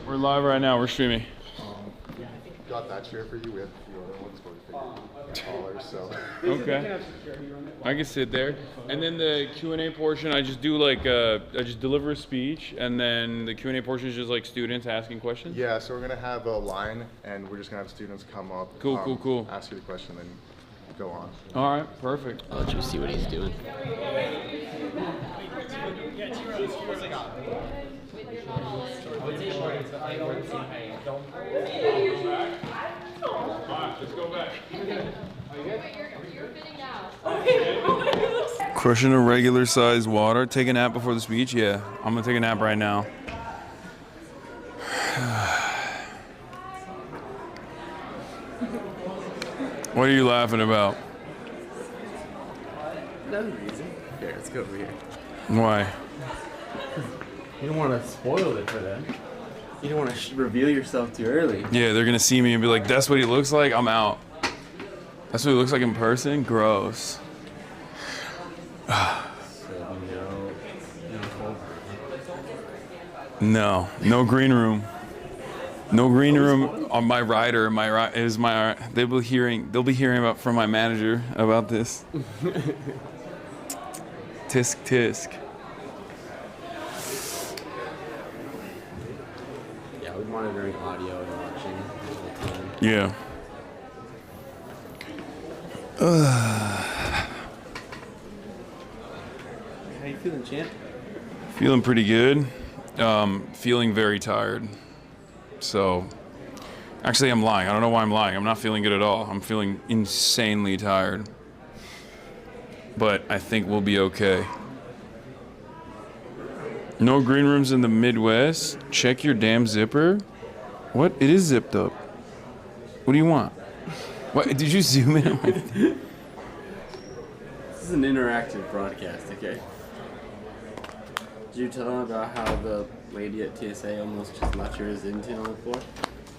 We're live right now. We're streaming. Got that chair for you. We have a few other ones, but we figured taller, so. Okay. I can sit there. And then the Q&A portion, I just do like, I just deliver a speech, and then the Q&A portion is just like students asking questions? Yeah, so we're gonna have a line, and we're just gonna have students come up. Cool. Ask you the question, then go on. All right, perfect. I'll let you see what he's doing. Let's go back. Crushing a regular size water. Take a nap before the speech? Yeah, I'm gonna take a nap right now. What are you laughing about? No reason. Here, let's go over here. Why? You don't want to spoil it for them. You don't want to reveal yourself too early. Yeah, they're gonna see me and be like, that's what he looks like? I'm out. That's what he looks like in person? Gross. No green room. No green room on my rider. They'll be hearing about from my manager about this. Tisk. Yeah, we're monitoring audio and watching all the time. Yeah. How you feeling, champ? Feeling pretty good. Feeling very tired. So, actually I'm lying. I don't know why I'm lying. I'm not feeling good at all. I'm feeling insanely tired. But I think we'll be okay. No green rooms in the Midwest. Check your damn zipper. What? It is zipped up. What do you want? What? Did you zoom in on my thing? This is an interactive broadcast, okay? Did you tell them about how the lady at TSA almost just left your Zintin on the floor?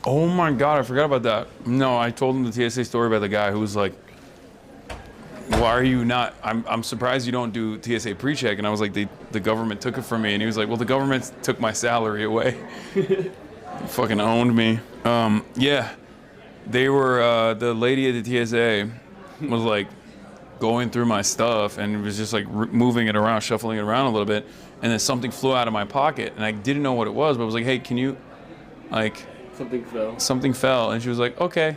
Oh my God, I forgot about that. No, I told him the TSA story about the guy who was like, why are you not, I'm surprised you don't do TSA pre-check. And I was like, the government took it from me. And he was like, well, the government took my salary away. Fucking owned me. Yeah, they were, the lady at the TSA was like going through my stuff and was just like moving it around, shuffling it around a little bit. And then something flew out of my pocket and I didn't know what it was, but I was like, hey, can you, like. Something fell. And she was like, okay.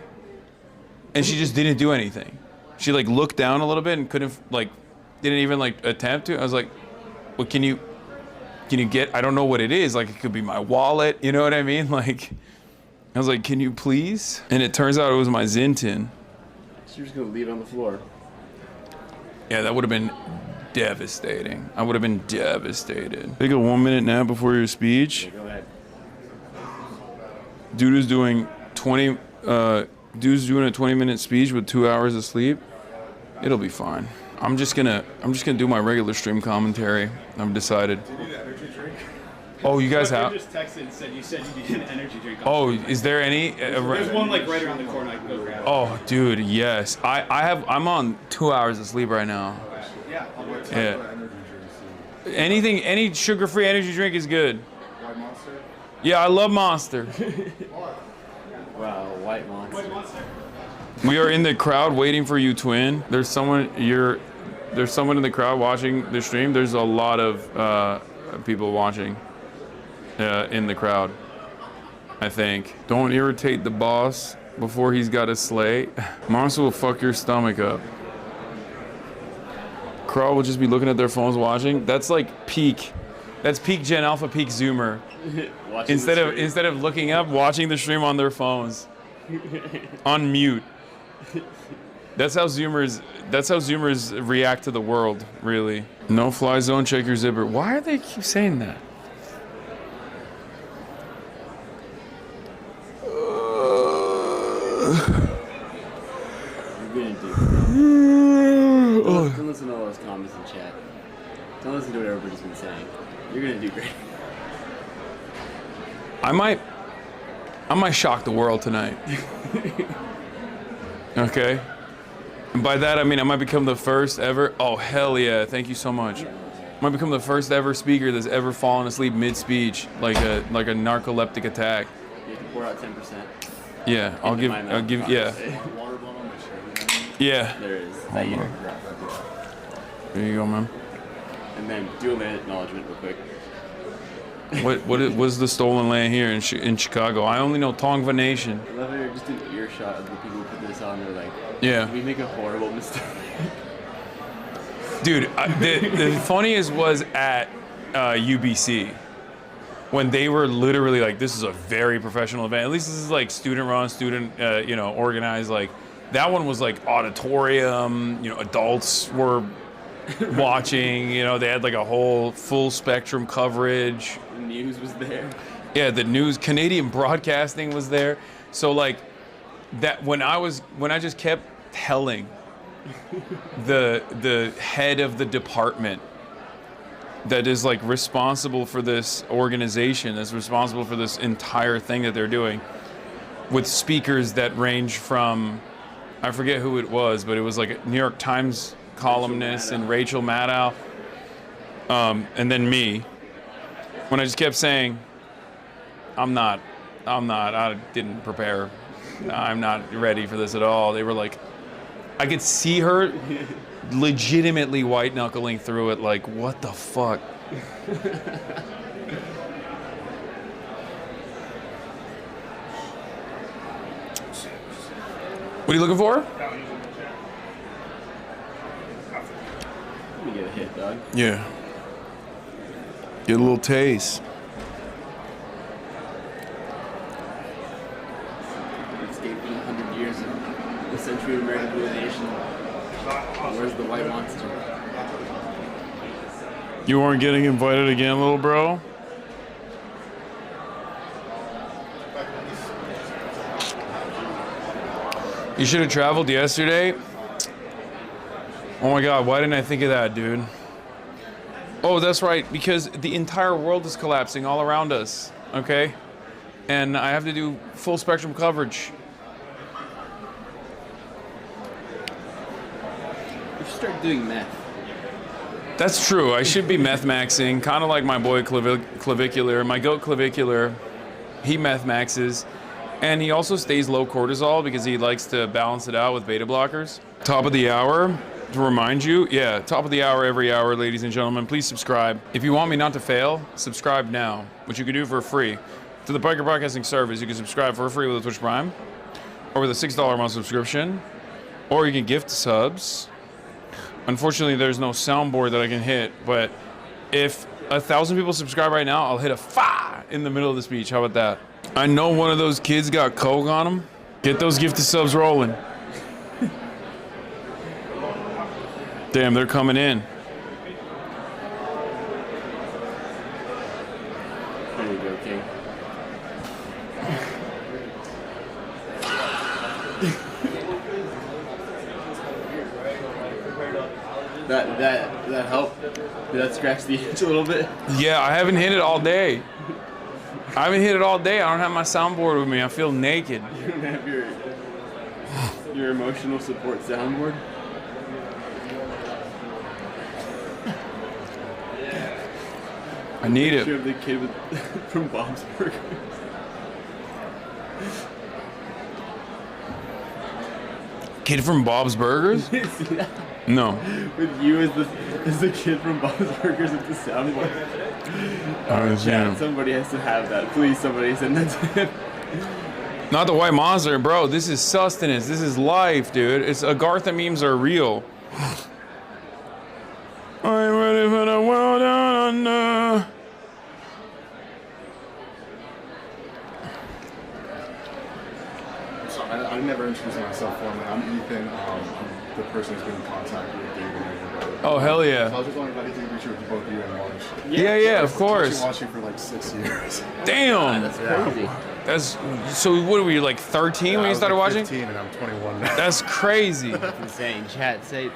And she just didn't do anything. She like looked down a little bit and didn't even like attempt to. I was like, well, can you get, I don't know what it is. Like it could be my wallet. You know what I mean? Like, I was like, can you please? And it turns out it was my Zintin. So you're just gonna leave it on the floor? Yeah, that would have been devastating. I would have been devastated. Take a 1 minute nap before your speech. Yeah, go ahead. Dude is doing a 20-minute speech with 2 hours of sleep. It'll be fine. I'm just gonna do my regular stream commentary. I've decided. Do you need an energy drink? Oh, you guys have? You just texted and said you needed an energy drink. Oh, is there any? There's one like right around the corner. I can go grab it. Oh, dude, yes. I'm on 2 hours of sleep right now. Yeah. Yeah. Anything, any sugar-free energy drink is good. White Monster? Yeah, I love Monster. Wow, white monster. We are in the crowd waiting for you, twin. There's someone in the crowd watching the stream. There's a lot of people watching in the crowd, I think. Don't irritate the boss before he's got a slate. Monster will fuck your stomach up. Crowd will just be looking at their phones watching. That's like peak. That's peak Gen Alpha, peak Zoomer. Instead of looking up, watching the stream on their phones. On mute. That's how Zoomers react to the world, really. No fly zone, check your zipper. Why do they keep saying that? You're gonna do. Don't listen to all those comments in chat. Don't listen to what everybody's been saying. You're gonna do great. I might shock the world tonight. Okay? And by that I mean I might become the first ever. Oh hell yeah, thank you so much. Might become the first ever speaker that's ever fallen asleep mid-speech, like a narcoleptic attack. You can pour out 10%. Yeah, I'll give, yeah. Water bottle on my shirt. Yeah. There is. That you. There you go, man. And then do an acknowledgement real quick. What's the stolen land here in Chicago? I only know Tongva Nation. I love how you're just an earshot of the people who put this on. They're like, Yeah. did we make a horrible mistake? Dude, the funniest was at UBC when they were literally like, this is a very professional event. At least this is like student run, organized. Like that one was like auditorium, adults were watching, they had like a whole full spectrum coverage. The news was there. Yeah, the news, Canadian broadcasting was there. So like that when I just kept telling the head of the department that is like responsible for this organization, that's responsible for this entire thing that they're doing, with speakers that range from, I forget who it was, but it was like a New York Times columnist and Rachel Maddow, and then me. When I just kept saying, I didn't prepare. I'm not ready for this at all. They were like, I could see her legitimately white knuckling through it, like, what the fuck? What are you looking for? Let me get a hit, dog. Yeah. Get a little taste. Escaping 100 years of the century of American civilization. Where's the white monster? You weren't getting invited again, little bro? You should have traveled yesterday. Oh my God, why didn't I think of that, dude? Oh, that's right, because the entire world is collapsing all around us, okay? And I have to do full spectrum coverage. You should start doing meth. That's true. I should be meth maxing, kind of like my boy Clavicular. My goat Clavicular, he meth maxes. And he also stays low cortisol because he likes to balance it out with beta blockers. Top of the hour, to remind you, yeah, top of the hour every hour, ladies and gentlemen. Please subscribe. If you want me not to fail, subscribe now, which you can do for free. To the Piker Broadcasting Service, you can subscribe for free with a Twitch Prime, or with a $6 month subscription, or you can gift subs. Unfortunately, there's no soundboard that I can hit, but if 1,000 people subscribe right now, I'll hit a fa in the middle of the speech. How about that? I know one of those kids got coke on him. Get those gifted subs rolling. Damn, they're coming in. There you go, King. That helped? Did that scratch the itch a little bit? Yeah, I haven't hit it all day. I don't have my soundboard with me. I feel naked. You don't have your emotional support soundboard? I need Picture it. of the kid with, from Bob's Burgers. Kid from Bob's Burgers? See that? No. With you as the kid from Bob's Burgers with the soundboard. Yeah. Somebody has to have that. Please, somebody send that to him. Not the white monster, bro. This is sustenance. This is life, dude. It's Agartha memes are real. I'm ready for the world down under. So I never introduced myself formally. I'm Ethan. I'm the person who's been in contact with David and everybody. Oh, hell yeah. So I was just wondering if I could take a picture with both of you and March. Yeah, of I've course. been watching for like 6 years. Damn. That's crazy. That's so. What were you like 13 when I you was started like watching? 15 and I'm 21 now. That's crazy. That's insane. Chat, say.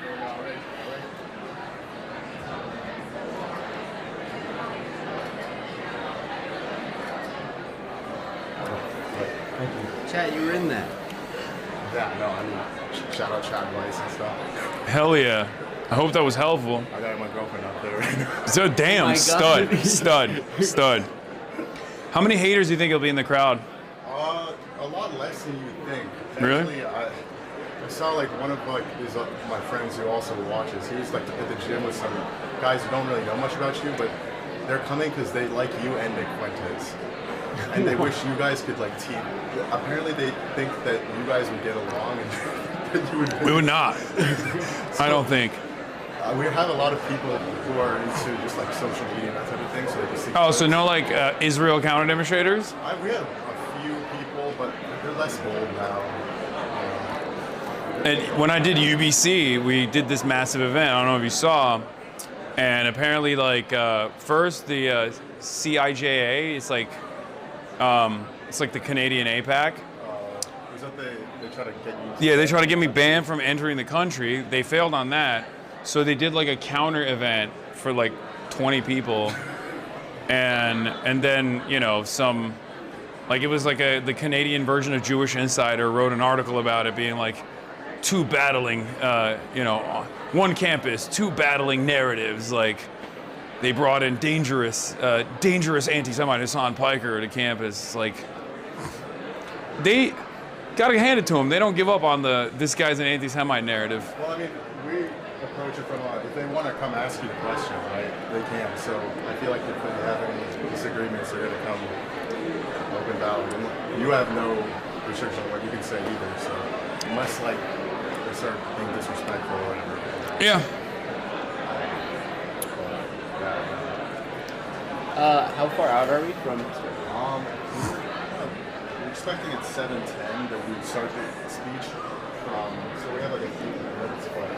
Chat, you were in that. Yeah, no, I mean, shout out Chad Weiss and stuff. Hell yeah. I hope that was helpful. I got my girlfriend up there right now. So damn, my stud, God. stud. How many haters do you think will be in the crowd? A lot less than you think. Really? Actually, I saw like one of my friends who also watches. He was like at the gym with some guys who don't really know much about you, but they're coming because they like you and Nick Fuentes, and they wish you guys could like team. Apparently, they think that you guys would get along and that you would. We would not. I don't think. We have a lot of people who are into just like social media and that type of thing, so they just. Oh, so no like Israel counter demonstrators? We have a few people, but they're less bold now. And when I did UBC, we did this massive event. I don't know if you saw. And apparently, like first the CIJA, it's like the Canadian APAC. Is that they try to get you? Yeah, they try to get me banned from entering the country. They failed on that, so they did like a counter event for like 20 people, and then some, like it was like the Canadian version of Jewish Insider wrote an article about it being like two battling, one campus, two battling narratives. Like they brought in dangerous anti-Semite Hasan Piker to campus. Like they gotta hand it to them. They don't give up on this guy's an anti-Semite narrative. Well, I mean, we approach it from if they want to come ask you questions, right? They can. So I feel like if they have any disagreements, they're gonna come open valid. And you have no restriction on what you can say either. So unless like they start being disrespectful or whatever. Yeah. How far out are we from? We're expecting at 7:10 that we'd start the speech. So we have like a few minutes, but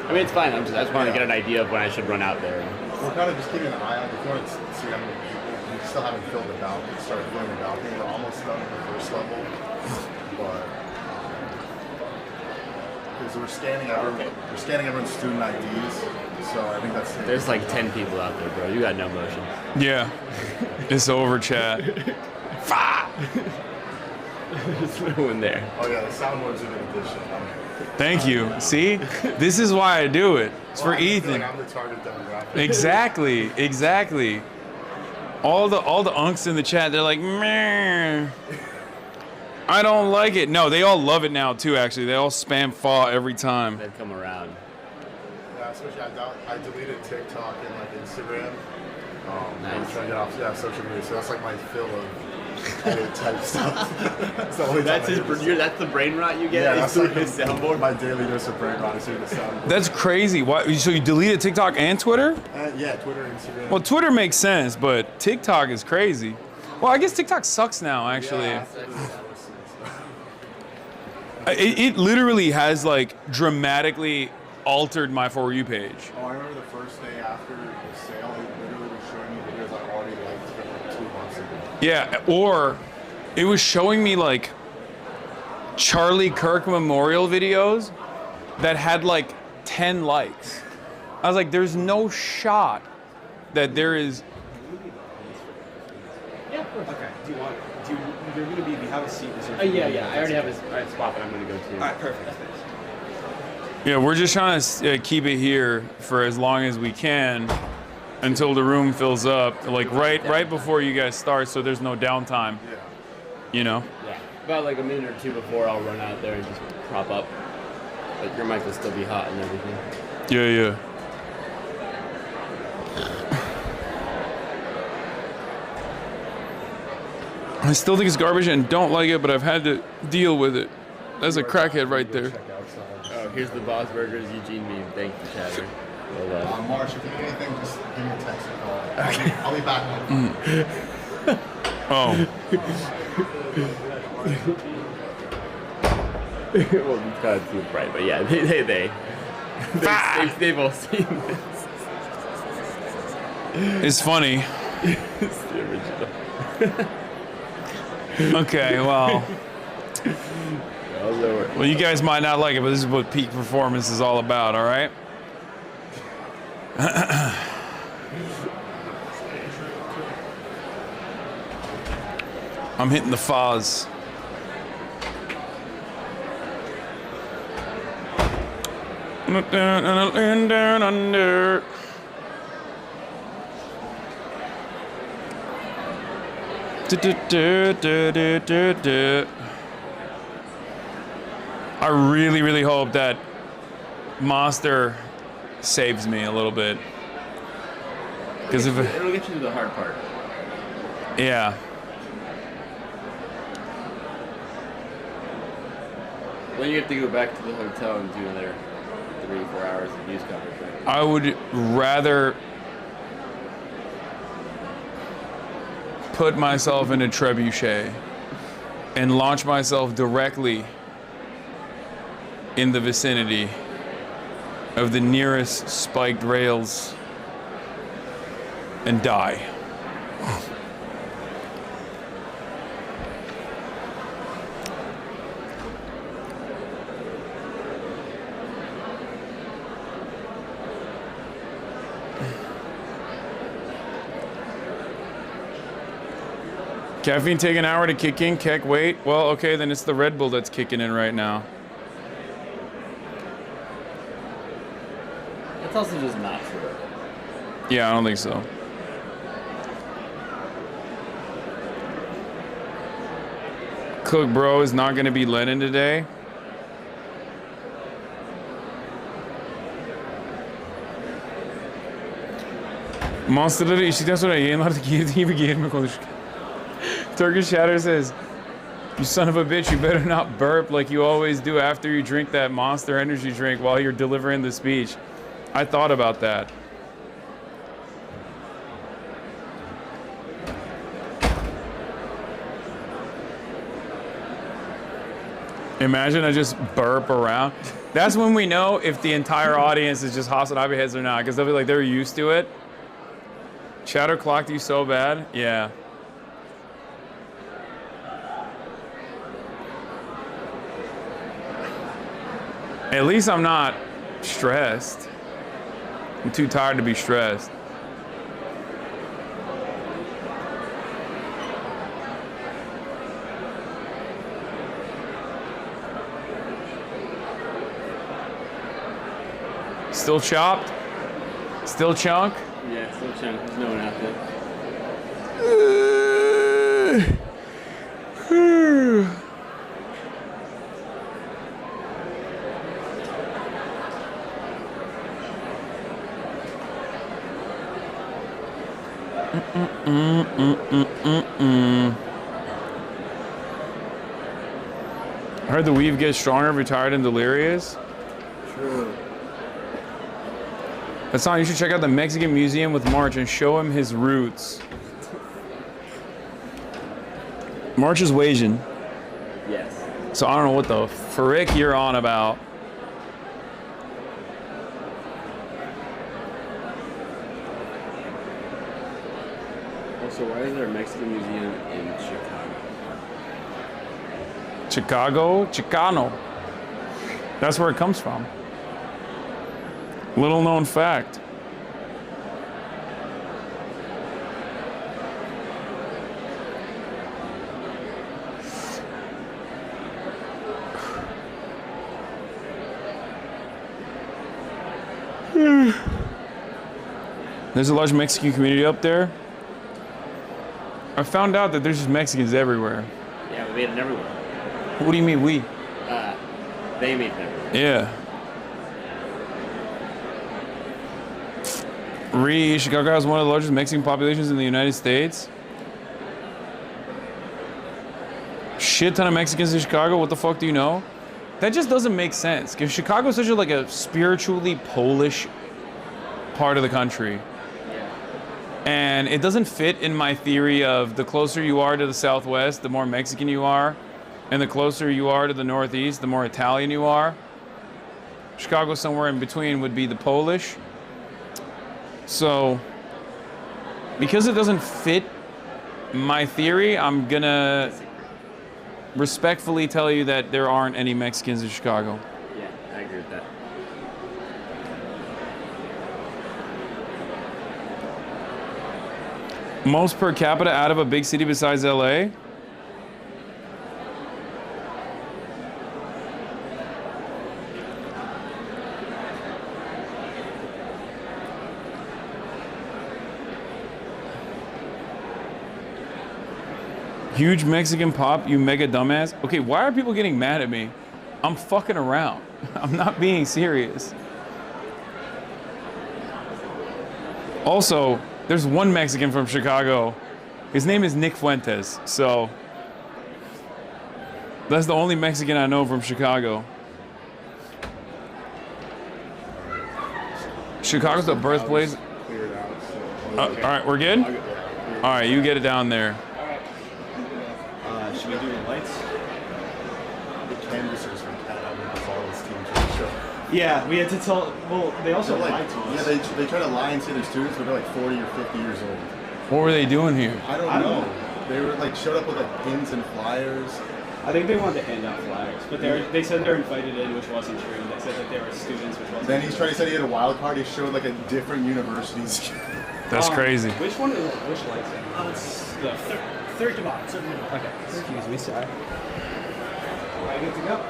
I mean, it's fine. I just want to get an idea of when I should run out there. we're kind of just keeping an eye on. If you want to see how many people, we still haven't filled the balcony. Started filling the balcony. We're almost done with the first level, but because we're scanning everyone's student IDs. So I think that's. There's like 10 people out there, bro. You got no motion. Yeah. It's over, chat. There's no one there. Oh yeah, the soundboard's in addition. Thank you. See? This is why I do it. It's for I feel Ethan. like I'm the target demographic. Exactly. All the unks in the chat, they're like, meh. I don't like it. No, they all love it now too, actually. They all spam FAW every time. They've come around. Yeah, especially I deleted TikTok and like Instagram. Nice. I'm trying to get off social media, so that's like my fill of edit type stuff. That's the only That's time I do this. that's the brain rot you get. Yeah, is that's through like his soundboard. my daily dose of brain rot is through the soundboard. That's crazy. Why? So you deleted TikTok and Twitter? Yeah, Twitter, Instagram. Well, Twitter makes sense, but TikTok is crazy. Well, I guess TikTok sucks now, actually. Yeah, It literally has like dramatically altered my For You page. Oh, I remember the first day after the sale, it literally was showing me videos I already liked from like 2 months ago. Yeah, or it was showing me like Charlie Kirk memorial videos that had like 10 likes. I was like, there's no shot that there is. Yeah, of course. Okay. You're going to be, if you have a seat. Yeah. I already have a spot that I'm going to go to. All right, perfect. Yeah, we're just trying to keep it here for as long as we can until the room fills up, like right before you guys start, so there's no downtime. Yeah. You know? Yeah. About like a minute or two before I'll run out there and just prop up. But your mic will still be hot and everything. Yeah. I still think it's garbage and don't like it, but I've had to deal with it. That's a crackhead right there. Check outside. Oh, here's the Boss Burgers Eugene meme. Thank you, Chatter. Well done. Marsh, if you need anything, just give me a text or call. Okay. I'll be back. Oh. Well, you can't see it bright, but yeah, they've all seen this. It's funny. It's the original. Okay, well. I'll lower it. Well, you guys might not like it, but this is what peak performance is all about, all right? I'm hitting the fuzz. Down under. I really, really hope that Monster saves me a little bit. Because if it'll get you to the hard part. Yeah. Then you have to go back to the hotel and do another 3-4 hours of news coverage, right? I would rather put myself in a trebuchet and launch myself directly in the vicinity of the nearest spiked rails and die. Caffeine take an hour to kick in, Keck, wait. Well, okay, then it's the Red Bull that's kicking in right now. That's also just not true. Yeah, I don't think so. Cook Bro is not going to be Lennon today. Monsterları işitten sonra yayınlarda girdiği gibi gelme konuşurken. Turkish Chatter says, "You son of a bitch, you better not burp like you always do after you drink that Monster energy drink while you're delivering the speech." I thought about that. Imagine I just burp around. That's when we know if the entire audience is just Hasanabi heads or not, because they'll be like, they're used to it. Chatter clocked you so bad? Yeah. At least I'm not stressed. I'm too tired to be stressed. Still chopped? Still chunk? Yeah, still chunk. There's no one out there. I heard the weave gets stronger, retired, and delirious. True. That's not. You should check out the Mexican Museum with March and show him his roots. March is Asian, Yes. so I don't know what the frick you're on about. Also, why is there a Mexican museum in Chicago? Chicano. That's where it comes from. Little known fact. There's a large Mexican community up there. I found out that there's just Mexicans everywhere. Yeah, we made it everywhere. What do you mean we? They made it everywhere. Yeah. Chicago has one of the largest Mexican populations in the United States. Shit ton of Mexicans in Chicago. What the fuck do you know? That just doesn't make sense. Because Chicago is such a spiritually Polish part of the country. And it doesn't fit in my theory of the closer you are to the Southwest, the more Mexican you are. And the closer you are to the Northeast, the more Italian you are. Chicago somewhere in between would be the Polish. So, because it doesn't fit my theory, I'm gonna respectfully tell you that there aren't any Mexicans in Chicago. Yeah, I agree with that. Most per capita out of a big city besides LA? Huge Mexican pop, you mega dumbass. Okay, why are people getting mad at me? I'm fucking around. I'm not being serious. Also, there's one Mexican from Chicago. His name is Nick Fuentes, so that's the only Mexican I know from Chicago. Chicago's the birthplace. Cleared out. So All right, we're good? All right, you get it down there. Should we do the lights? the canvassers from Cat Album before this team to the show. Yeah, we had to tell. Well, they also They're lied to us. yeah, they try to lie and say they're students, but they're like 40 or 50 years old. What were they doing here? I don't know. They were like showed up with like pins and flyers. I think they wanted to hand out flags, but they said they're invited in, which wasn't true. They said that they were students, which wasn't Then true. he's trying to say he had a wild card. He showed like a different universities. That's crazy. Which one? Which lights? It's the third to bottom. Okay. Excuse me, sorry. All right, good to go. All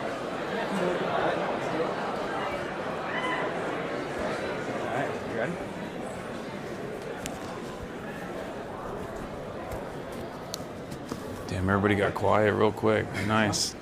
right, you ready? Damn, everybody got quiet real quick. Nice.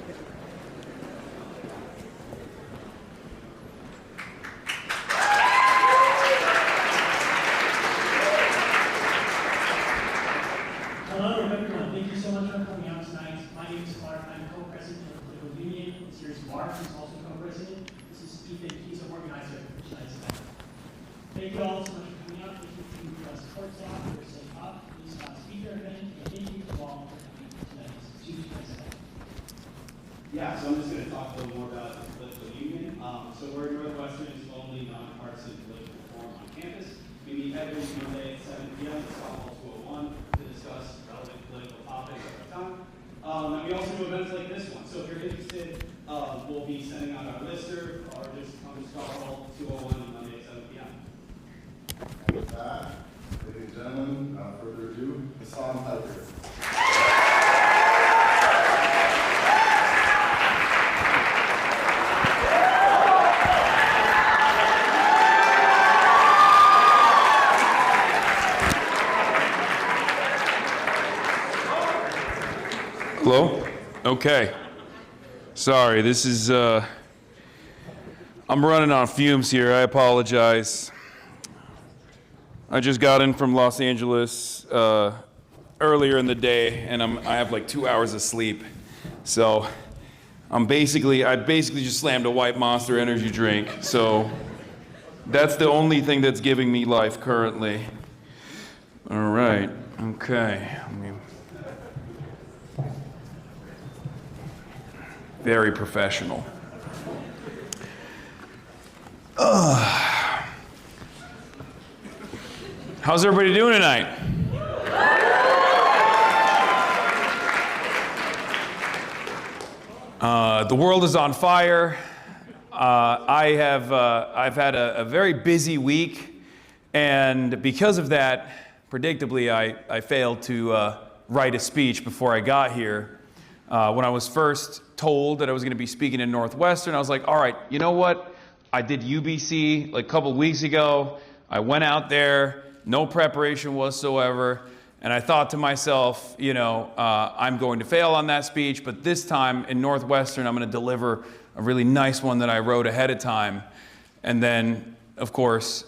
Hello, everyone. Thank you so much for coming out tonight. My name is Clark. I'm co-president of the Political Union. This year's Mark is also co-president. This is Ethan. He's an organizer for tonight's event. Thank you all so much for coming out. Thank you to our support staff for setting up this speaker event. And thank you to all for coming to tonight's event. Yeah, so I'm just going to talk a little more about the political union. So we're Northwestern's only nonpartisan political forum on campus. We meet every Monday at 7 p.m. at Hall 201 to discuss relevant political topics at the time. And we also do events like this one. So if you're interested, we'll be sending out our lister or just come to Hall 201 on Monday at 7 p.m. With that, ladies and gentlemen, without further ado, Hasan Piker. Hello? Okay. Sorry, this is, I'm running on fumes here. I apologize. I just got in from Los Angeles earlier in the day, and I have like 2 hours of sleep. So I basically just slammed a White Monster energy drink. So that's the only thing that's giving me life currently. All right. Okay. Very professional. How's everybody doing tonight? The world is on fire. I've had a very busy week, and because of that, predictably, I failed to write a speech before I got here. When I was first told that I was going to be speaking in Northwestern, I was like, all right, you know what? I did UBC like a couple weeks ago. I went out there, no preparation whatsoever, and I thought to myself, you know, I'm going to fail on that speech, but this time in Northwestern, I'm going to deliver a really nice one that I wrote ahead of time. And then, of course,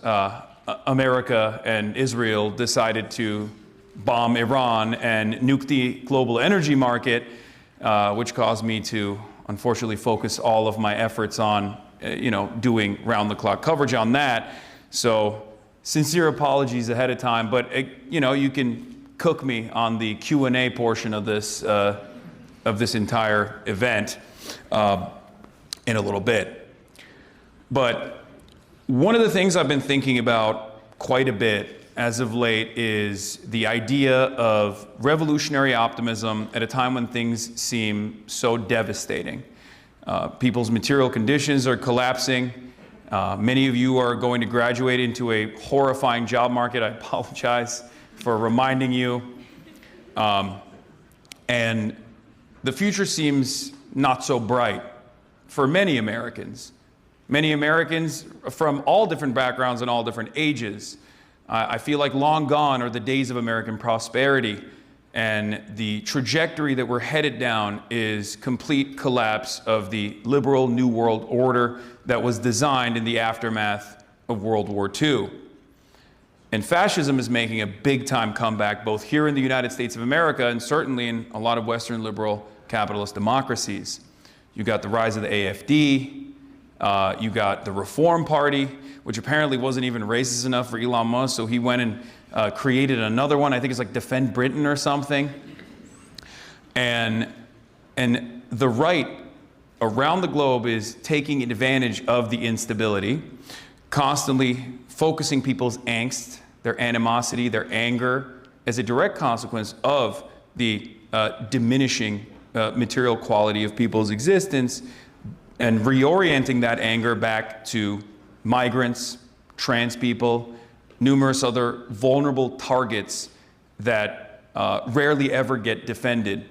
America and Israel decided to bomb Iran and nuke the global energy market, which caused me to, unfortunately, focus all of my efforts on, doing round-the-clock coverage on that. So, sincere apologies ahead of time, but, you can cook me on the Q&A portion of this entire event in a little bit. But one of the things I've been thinking about quite a bit as of late is the idea of revolutionary optimism at a time when things seem so devastating. People's material conditions are collapsing. Many of you are going to graduate into a horrifying job market. I apologize for reminding you. And the future seems not so bright for many Americans. Many Americans from all different backgrounds and all different ages. I feel like long gone are the days of American prosperity. And the trajectory that we're headed down is complete collapse of the liberal New World Order that was designed in the aftermath of World War II. And fascism is making a big-time comeback, both here in the United States of America and certainly in a lot of Western liberal capitalist democracies. You got the rise of the AfD, you got the Reform Party, which apparently wasn't even racist enough for Elon Musk, so he went and created another one. I think it's like Defend Britain or something. And the right around the globe is taking advantage of the instability, constantly focusing people's angst, their animosity, their anger, as a direct consequence of the diminishing material quality of people's existence, and reorienting that anger back to migrants, trans people, numerous other vulnerable targets that rarely ever get defended,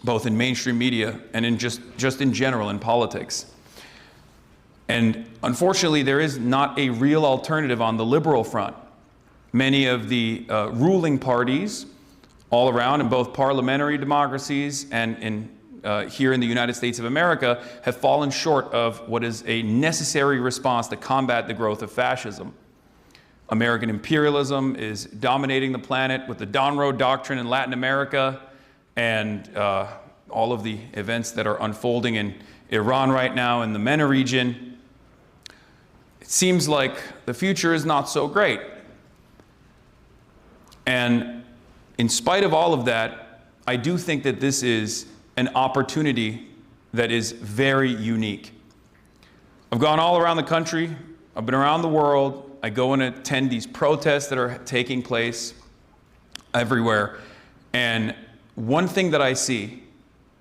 both in mainstream media and in just in general in politics. And unfortunately, there is not a real alternative on the liberal front. Many of the ruling parties all around in both parliamentary democracies and here in the United States of America have fallen short of what is a necessary response to combat the growth of fascism. American imperialism is dominating the planet with the Donroe Doctrine in Latin America and all of the events that are unfolding in Iran right now in the MENA region. It seems like the future is not so great. And in spite of all of that, I do think that this is an opportunity that is very unique. I've gone all around the country. I've been around the world. I go and attend these protests that are taking place everywhere. And one thing that I see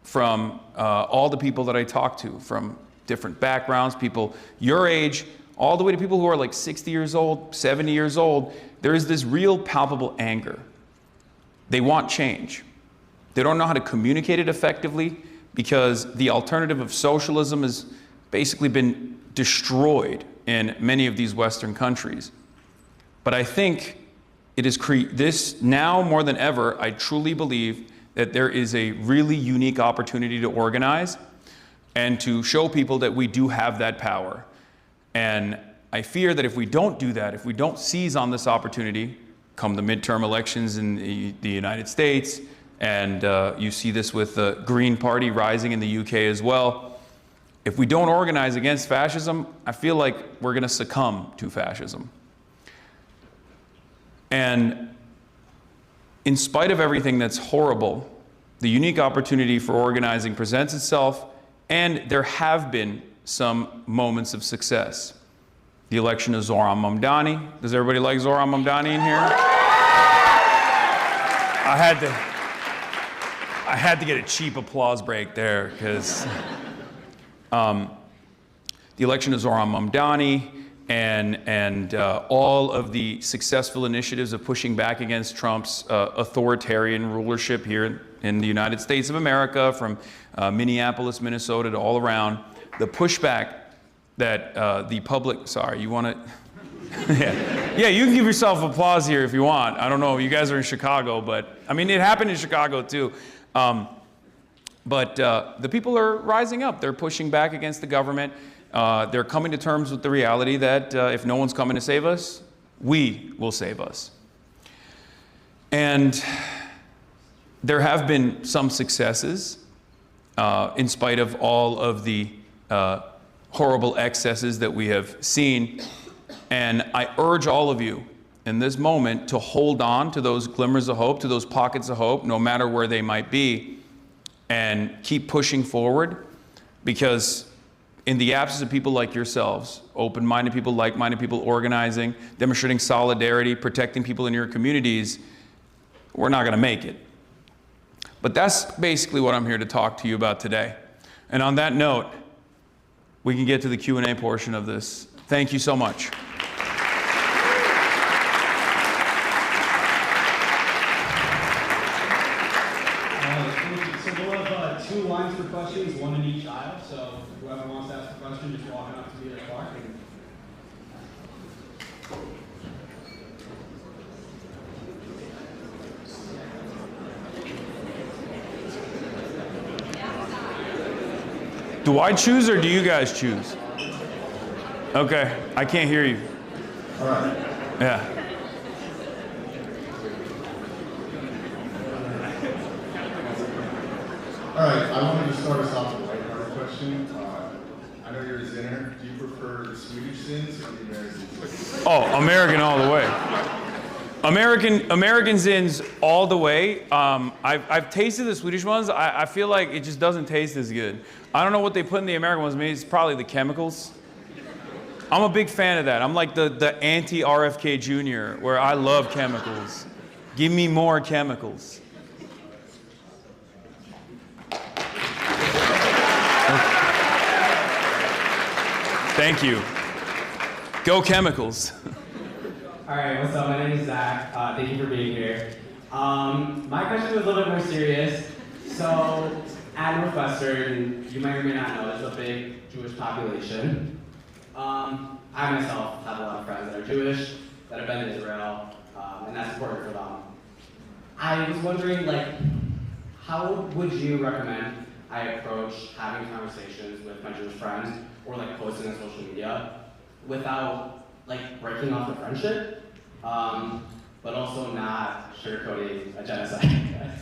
from all the people that I talk to, from different backgrounds, people your age, all the way to people who are like 60 years old, 70 years old, there is this real palpable anger. They want change. They don't know how to communicate it effectively because the alternative of socialism has basically been destroyed in many of these Western countries. But I think it is this now more than ever, I truly believe that there is a really unique opportunity to organize and to show people that we do have that power. And I fear that if we don't do that, if we don't seize on this opportunity, come the midterm elections in the United States, and you see this with the Green Party rising in the UK as well. If we don't organize against fascism, I feel like we're going to succumb to fascism. And in spite of everything that's horrible, the unique opportunity for organizing presents itself, and there have been some moments of success. The election of Zoran Mamdani. Does everybody like Zoran Mamdani in here? I had to get a cheap applause break there because the election of Zoran Mamdani and all of the successful initiatives of pushing back against Trump's authoritarian rulership here in the United States of America, from Minneapolis, Minnesota to all around, the pushback that the public, sorry, you want to, yeah, you can give yourself applause here if you want. I don't know, you guys are in Chicago, but I mean, it happened in Chicago too. But the people are rising up. They're pushing back against the government. They're coming to terms with the reality that if no one's coming to save us, we will save us. And there have been some successes in spite of all of the horrible excesses that we have seen. And I urge all of you in this moment to hold on to those glimmers of hope, to those pockets of hope, no matter where they might be, and keep pushing forward, because in the absence of people like yourselves, open-minded people, like-minded people organizing, demonstrating solidarity, protecting people in your communities, we're not going to make it. But that's basically what I'm here to talk to you about today. And on that note, we can get to the Q&A portion of this. Thank you so much. So we'll have 2 lines for questions, 1 in each aisle. So whoever wants to ask a question, just walk up to me at Clark. Do I choose or do you guys choose? Okay, I can't hear you. All right. Yeah. All right, I wanted to start us off with a lighthearted question. I know you're a Zinner. Do you prefer the Swedish Zins or the American Zins? Oh, American all the way. American Zins all the way. I've tasted the Swedish ones. I feel like it just doesn't taste as good. I don't know what they put in the American ones. Maybe it's probably the chemicals. I'm a big fan of that. I'm like the anti-RFK Jr., where I love chemicals. Give me more chemicals. Thank you. Go chemicals. All right, what's up? My name is Zach. Thank you for being here. My question was a little bit more serious. So, at Northwestern, you may or may not know, there's a big Jewish population. I myself have a lot of friends that are Jewish, that have been in Israel, and that's important for them. I was wondering, how would you recommend I approach having conversations with my Jewish friends, or posting on social media, without breaking off the friendship, but also not sugarcoating a genocide?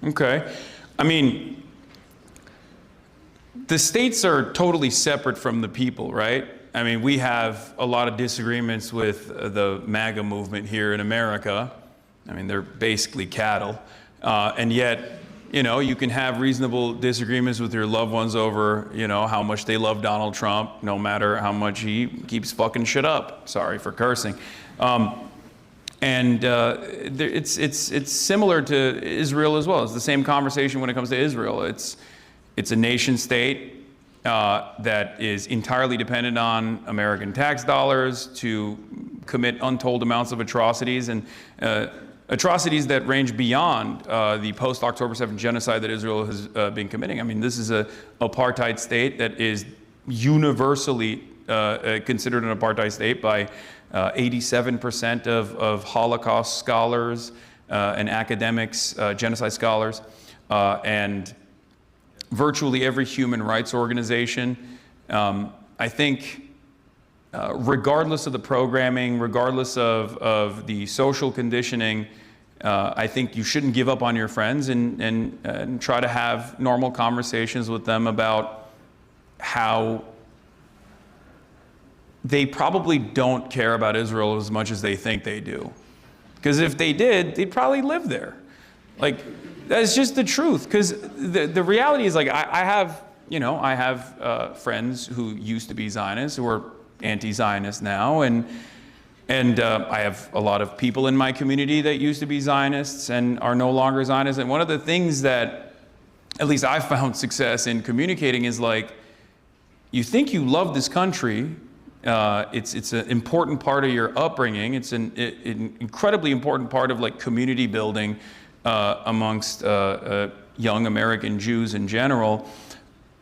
Okay. I mean, the states are totally separate from the people, right? I mean, we have a lot of disagreements with the MAGA movement here in America. I mean, they're basically cattle. And yet, you can have reasonable disagreements with your loved ones over, how much they love Donald Trump, no matter how much he keeps fucking shit up. Sorry for cursing. It's similar to Israel as well. It's the same conversation when it comes to Israel. It's a nation state that is entirely dependent on American tax dollars to commit untold amounts of atrocities, and atrocities that range beyond the post-October 7th genocide that Israel has been committing. I mean, this is an apartheid state that is universally considered an apartheid state by 87% of Holocaust scholars and academics, genocide scholars, and virtually every human rights organization. I think regardless of the programming, regardless of the social conditioning, I think you shouldn't give up on your friends and try to have normal conversations with them about how they probably don't care about Israel as much as they think they do. Because if they did, they'd probably live there. That's just the truth. Because the reality is, I have friends who used to be Zionists who are anti-Zionist now, and I have a lot of people in my community that used to be Zionists and are no longer Zionists. And one of the things that, at least I found success in communicating, is you think you love this country. It's an important part of your upbringing. It's an incredibly important part of community building amongst young American Jews in general.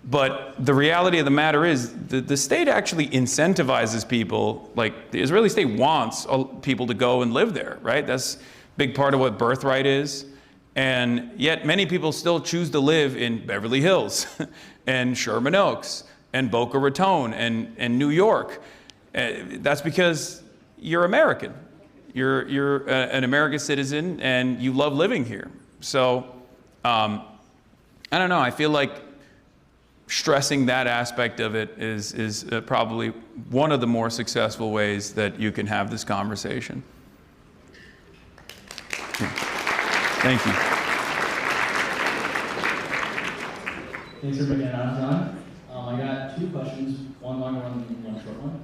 But the reality of the matter is the state actually incentivizes people. The Israeli state wants people to go and live there, right? That's a big part of what birthright is. And yet many people still choose to live in Beverly Hills and Sherman Oaks and Boca Raton and New York. That's because you're American. You're an American citizen and you love living here. So I don't know. I feel like stressing that aspect of it is probably one of the more successful ways that you can have this conversation. Thank you. Thanks for bringing it on, John. I got two questions, one long one and one short one.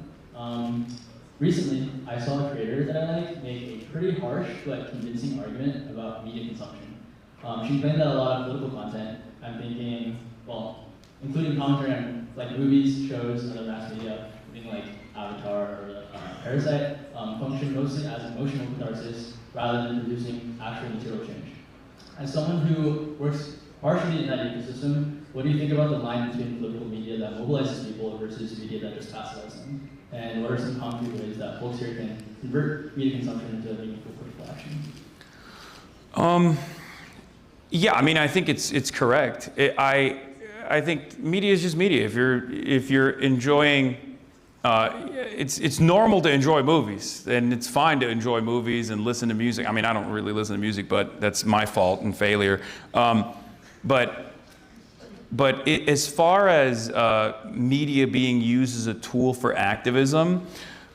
Recently, I saw a creator that I like make a pretty harsh but convincing argument about media consumption. She claimed that a lot of political content, I'm thinking, including commentary on movies, shows, other mass media, including Avatar or Parasite, function mostly as emotional catharsis rather than producing actual material change. As someone who works partially in that ecosystem, what do you think about the line between political media that mobilizes people versus media that just pacifies them? And what are some concrete ways that folks here can convert media consumption into meaningful political action? Yeah, I mean, I think it's correct. I think media is just media. If you're enjoying, it's normal to enjoy movies, and it's fine to enjoy movies and listen to music. I mean, I don't really listen to music, but that's my fault and failure. As far as media being used as a tool for activism,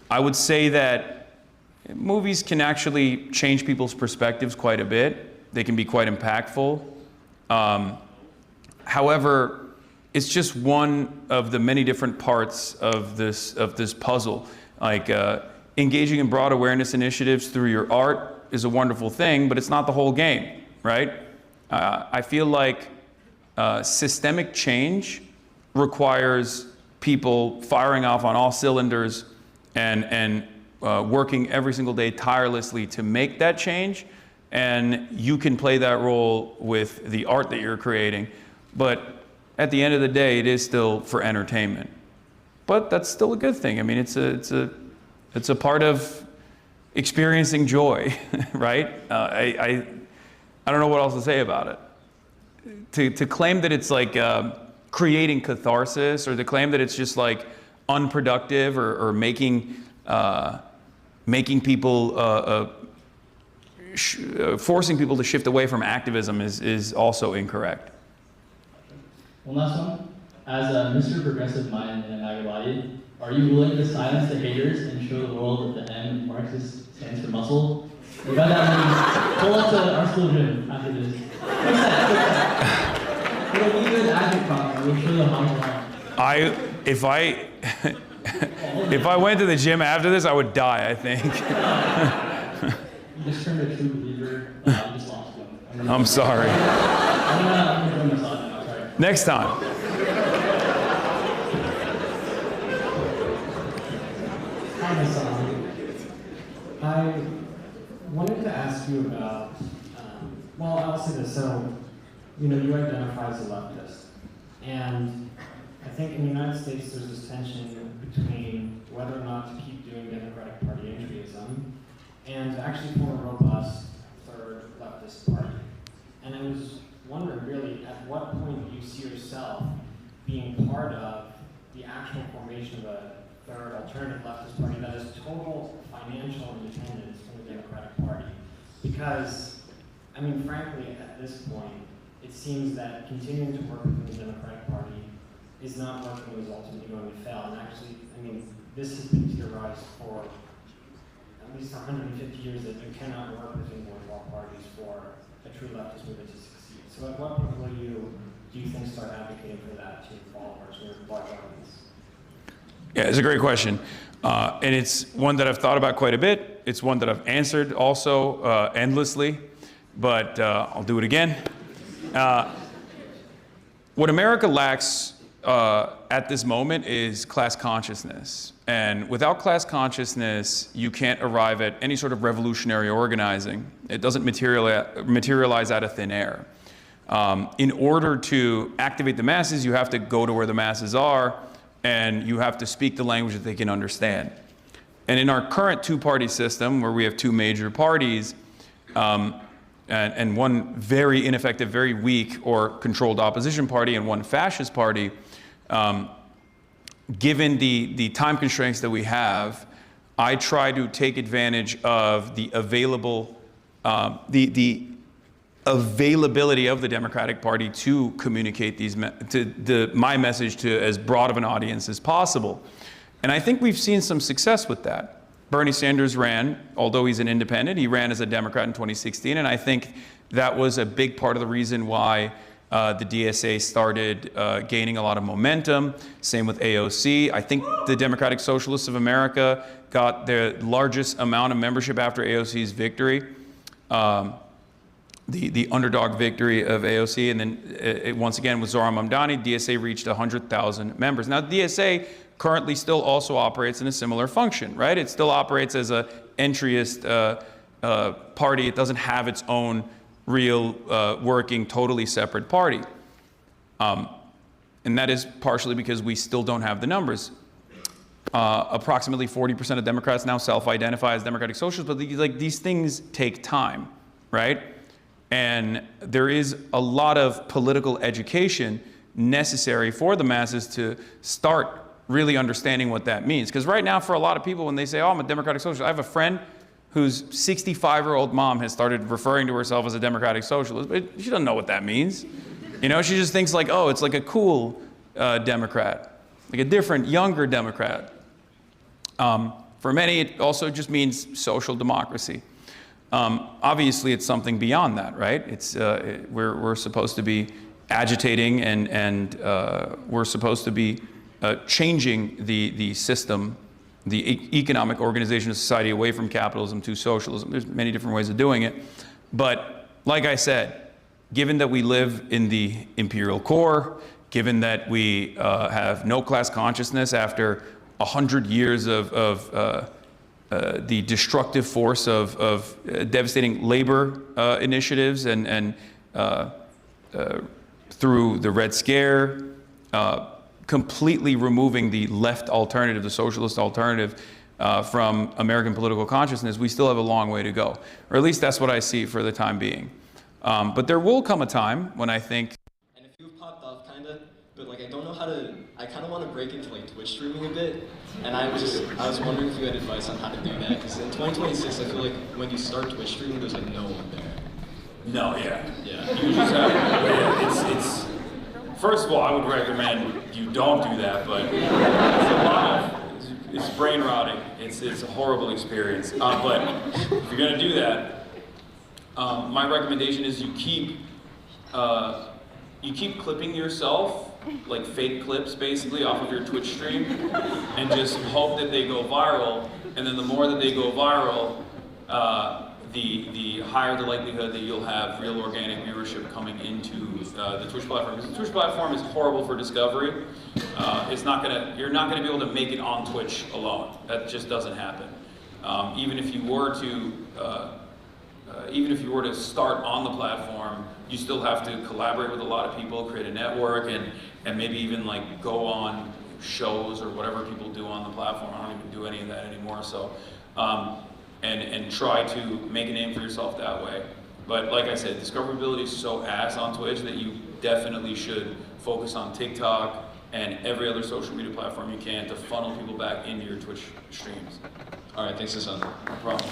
I would say that movies can actually change people's perspectives quite a bit. They can be quite impactful. However, it's just one of the many different parts of this puzzle. Like engaging in broad awareness initiatives through your art is a wonderful thing, but it's not the whole game, right? I feel like systemic change requires people firing off on all cylinders and working every single day tirelessly to make that change. And you can play that role with the art that you're creating. But at the end of the day, it is still for entertainment. But that's still a good thing. I mean, it's a part of experiencing joy, right? I don't know what else to say about it. To claim that it's like creating catharsis, or to claim that it's just like unproductive or making people forcing people to shift away from activism is also incorrect. One last one. As a Mr. Progressive Mind in Agawadi, are you willing to silence the haters and show the world that the M Marxist stands for muscle? We got that money. Pull up to our school gym after this. Fix that. It'll be good admin problem. We'll show you how to If I went to the gym after this, I would die, I think. You just turned a true believer. You just lost one. I'm sorry. I'm gonna go massage now, sorry. Next time. Hi, Hasan. I wanted to ask you about, well, I'll say this. So, you identify as a leftist. And I think in the United States, there's this tension between whether or not to keep doing Democratic Party entryism and to actually form a robust third leftist party. And I was wondering, really, at what point do you see yourself being part of the actual formation of a third alternative leftist party that is total financial independence from the Democratic Party? Because, I mean, frankly, at this point, it seems that continuing to work within the Democratic Party is not working, is ultimately going to fail. And actually, I mean, this has been theorized for at least 150 years that you cannot work within one of all parties for a true leftist movement to succeed. So at what point will do you think, start advocating for that to followers or large audience? Yeah, it's a great question. And it's one that I've thought about quite a bit. It's one that I've answered also endlessly, but I'll do it again. What America lacks at this moment is class consciousness. And without class consciousness, you can't arrive at any sort of revolutionary organizing. It doesn't materialize out of thin air. In order to activate the masses, you have to go to where the masses are, and you have to speak the language that they can understand. And in our current two-party system, where we have two major parties, and one very ineffective, very weak or controlled opposition party, and one fascist party, given the time constraints that we have, I try to take advantage of the availability of the Democratic Party to communicate my message to as broad of an audience as possible. And I think we've seen some success with that. Bernie Sanders ran, although he's an independent, he ran as a Democrat in 2016, and I think that was a big part of the reason why the DSA started gaining a lot of momentum. Same with AOC. I think the Democratic Socialists of America got their largest amount of membership after AOC's victory, the underdog victory of AOC. And then once again with Zohran Mamdani, DSA reached 100,000 members. Now, DSA currently still also operates in a similar function, right? It still operates as a entryist party. It doesn't have its own real working, totally separate party. And that is partially because we still don't have the numbers. Approximately 40% of Democrats now self-identify as Democratic Socialists, but these things take time, right? And there is a lot of political education necessary for the masses to start really understanding what that means. Because right now, for a lot of people, when they say, oh, I'm a democratic socialist, I have a friend whose 65-year-old mom has started referring to herself as a democratic socialist, but she doesn't know what that means. You know, she just thinks like, oh, it's like a cool Democrat, like a different, younger Democrat. For many, it also just means social democracy. Obviously, it's something beyond that, right? It's we're supposed to be agitating and we're supposed to be changing the system, the economic organization of society away from capitalism to socialism. There's many different ways of doing it. But like I said, given that we live in the imperial core, given that we have no class consciousness after 100 years of the destructive force of devastating labor initiatives and through the Red Scare, completely removing the left alternative, the socialist alternative from American political consciousness, we still have a long way to go. Or at least that's what I see for the time being. But there will come a time when I think... And a few have popped off, kind of, but like I don't know how to... I kind of want to break into like Twitch streaming a bit, and I was wondering if you had advice on how to do that, because in 2026, I feel like when you start Twitch streaming, there's like no one there. No, yeah. Yeah. You just have, it's first of all, I would recommend you don't do that, but it's brain rotting. It's a horrible experience. But if you're gonna do that, my recommendation is you keep clipping yourself, like fake clips basically off of your Twitch stream, and just hope that they go viral. And then the more that they go viral, the higher the likelihood that you'll have real organic viewership coming into the Twitch platform. Because the Twitch platform is horrible for discovery. You're not gonna be able to make it on Twitch alone. That just doesn't happen. Even if you were to start on the platform, you still have to collaborate with a lot of people, create a network, and maybe even like go on shows or whatever people do on the platform. I don't even do any of that anymore. So. And try to make a name for yourself that way. But like I said, discoverability is so ass on Twitch that you definitely should focus on TikTok and every other social media platform you can to funnel people back into your Twitch streams. All right, thanks, Hasan. No problem.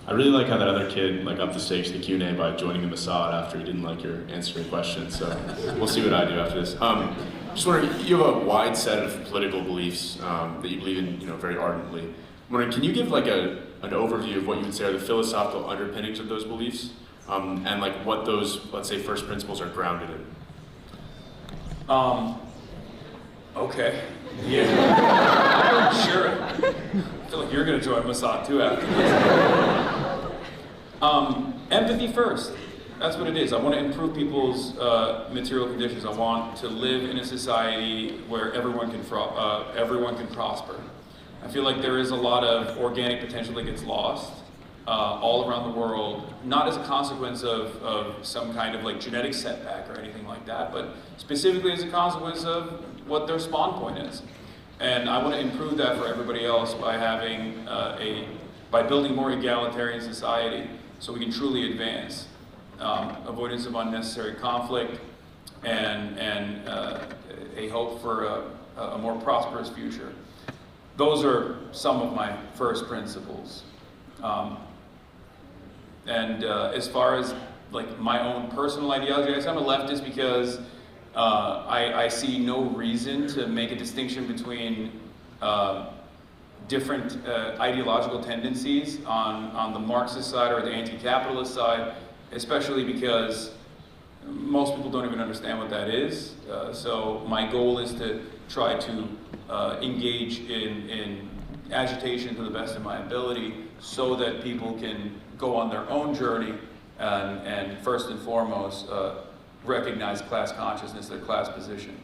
I really like how that other kid like upped the stakes to the Q&A by joining the Mossad after he didn't like your answering questions. So we'll see what I do after this. Just wondering, you have a wide set of political beliefs that you believe in, very ardently. I'm wondering, can you give like an overview of what you would say are the philosophical underpinnings of those beliefs, and like what those, let's say, first principles are grounded in? Okay. Yeah. Sure. I feel like you're going to join Mossad too after this. Empathy first. That's what it is. I want to improve people's material conditions. I want to live in a society where everyone can prosper. I feel like there is a lot of organic potential that gets lost all around the world, not as a consequence of some kind of like genetic setback or anything like that, but specifically as a consequence of what their spawn point is. And I want to improve that for everybody else by having by building more egalitarian society so we can truly advance. Avoidance of unnecessary conflict and a hope for a more prosperous future. Those are some of my first principles. As far as like my own personal ideology, I say I'm a leftist because I see no reason to make a distinction between different ideological tendencies on the Marxist side or the anti-capitalist side, especially because most people don't even understand what that is. So my goal is to try to engage in agitation to the best of my ability so that people can go on their own journey and first and foremost recognize class consciousness, their class position.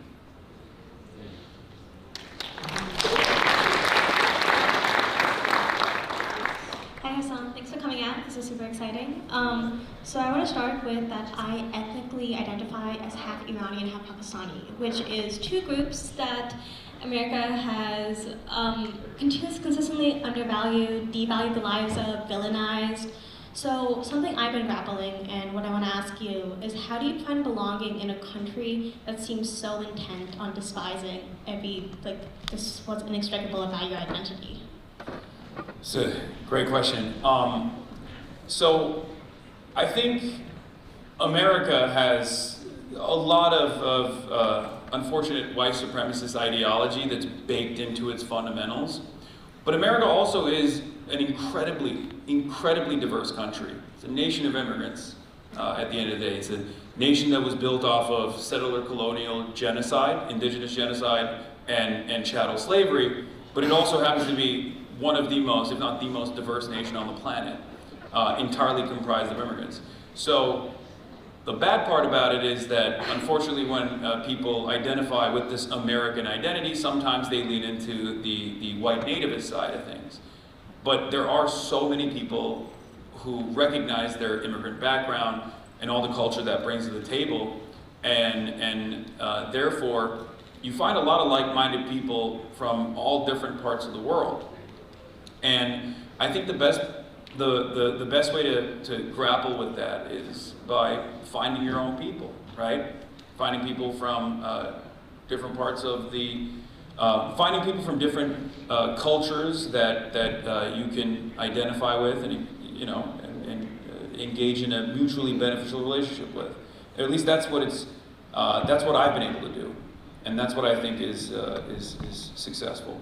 Hi Hasan, thanks for coming out. This is super exciting. So I want to start with that I ethnically identify as half Iranian, half Pakistani, which is two groups that America has consistently undervalued, devalued the lives of, villainized. So something I've been grappling, and what I want to ask you is, how do you find belonging in a country that seems so intent on despising this what's inextricable about your identity? It's a great question. So I think America has a lot of unfortunate white supremacist ideology that's baked into its fundamentals. But America also is an incredibly diverse country. It's a nation of immigrants at the end of the day. It's a nation that was built off of settler colonial genocide, indigenous genocide, and chattel slavery. But it also happens to be one of the most, if not the most diverse nation on the planet, entirely comprised of immigrants. So the bad part about it is that, unfortunately, when people identify with this American identity, sometimes they lean into the white nativist side of things. But there are so many people who recognize their immigrant background and all the culture that brings to the table, and therefore, you find a lot of like-minded people from all different parts of the world. And I think the best way to grapple with that is by finding your own people, right? Finding people from different parts of finding people from different cultures that you can identify with and engage in a mutually beneficial relationship with. At least that's what I've been able to do, and that's what I think is successful.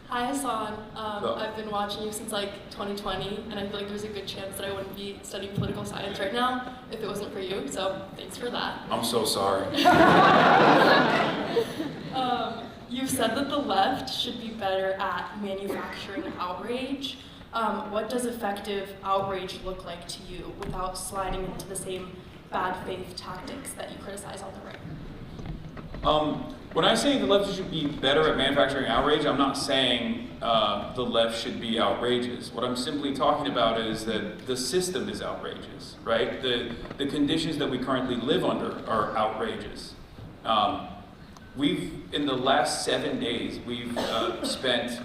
Hi Hasan, I've been watching you since like 2020, and I feel like there's a good chance that I wouldn't be studying political science right now if it wasn't for you, so thanks for that. I'm so sorry. You've said that the left should be better at manufacturing outrage. What does effective outrage look like to you without sliding into the same bad faith tactics that you criticize on the right? When I say the left should be better at manufacturing outrage, I'm not saying the left should be outrageous. What I'm simply talking about is that the system is outrageous, right? The conditions that we currently live under are outrageous. In the last 7 days, we've spent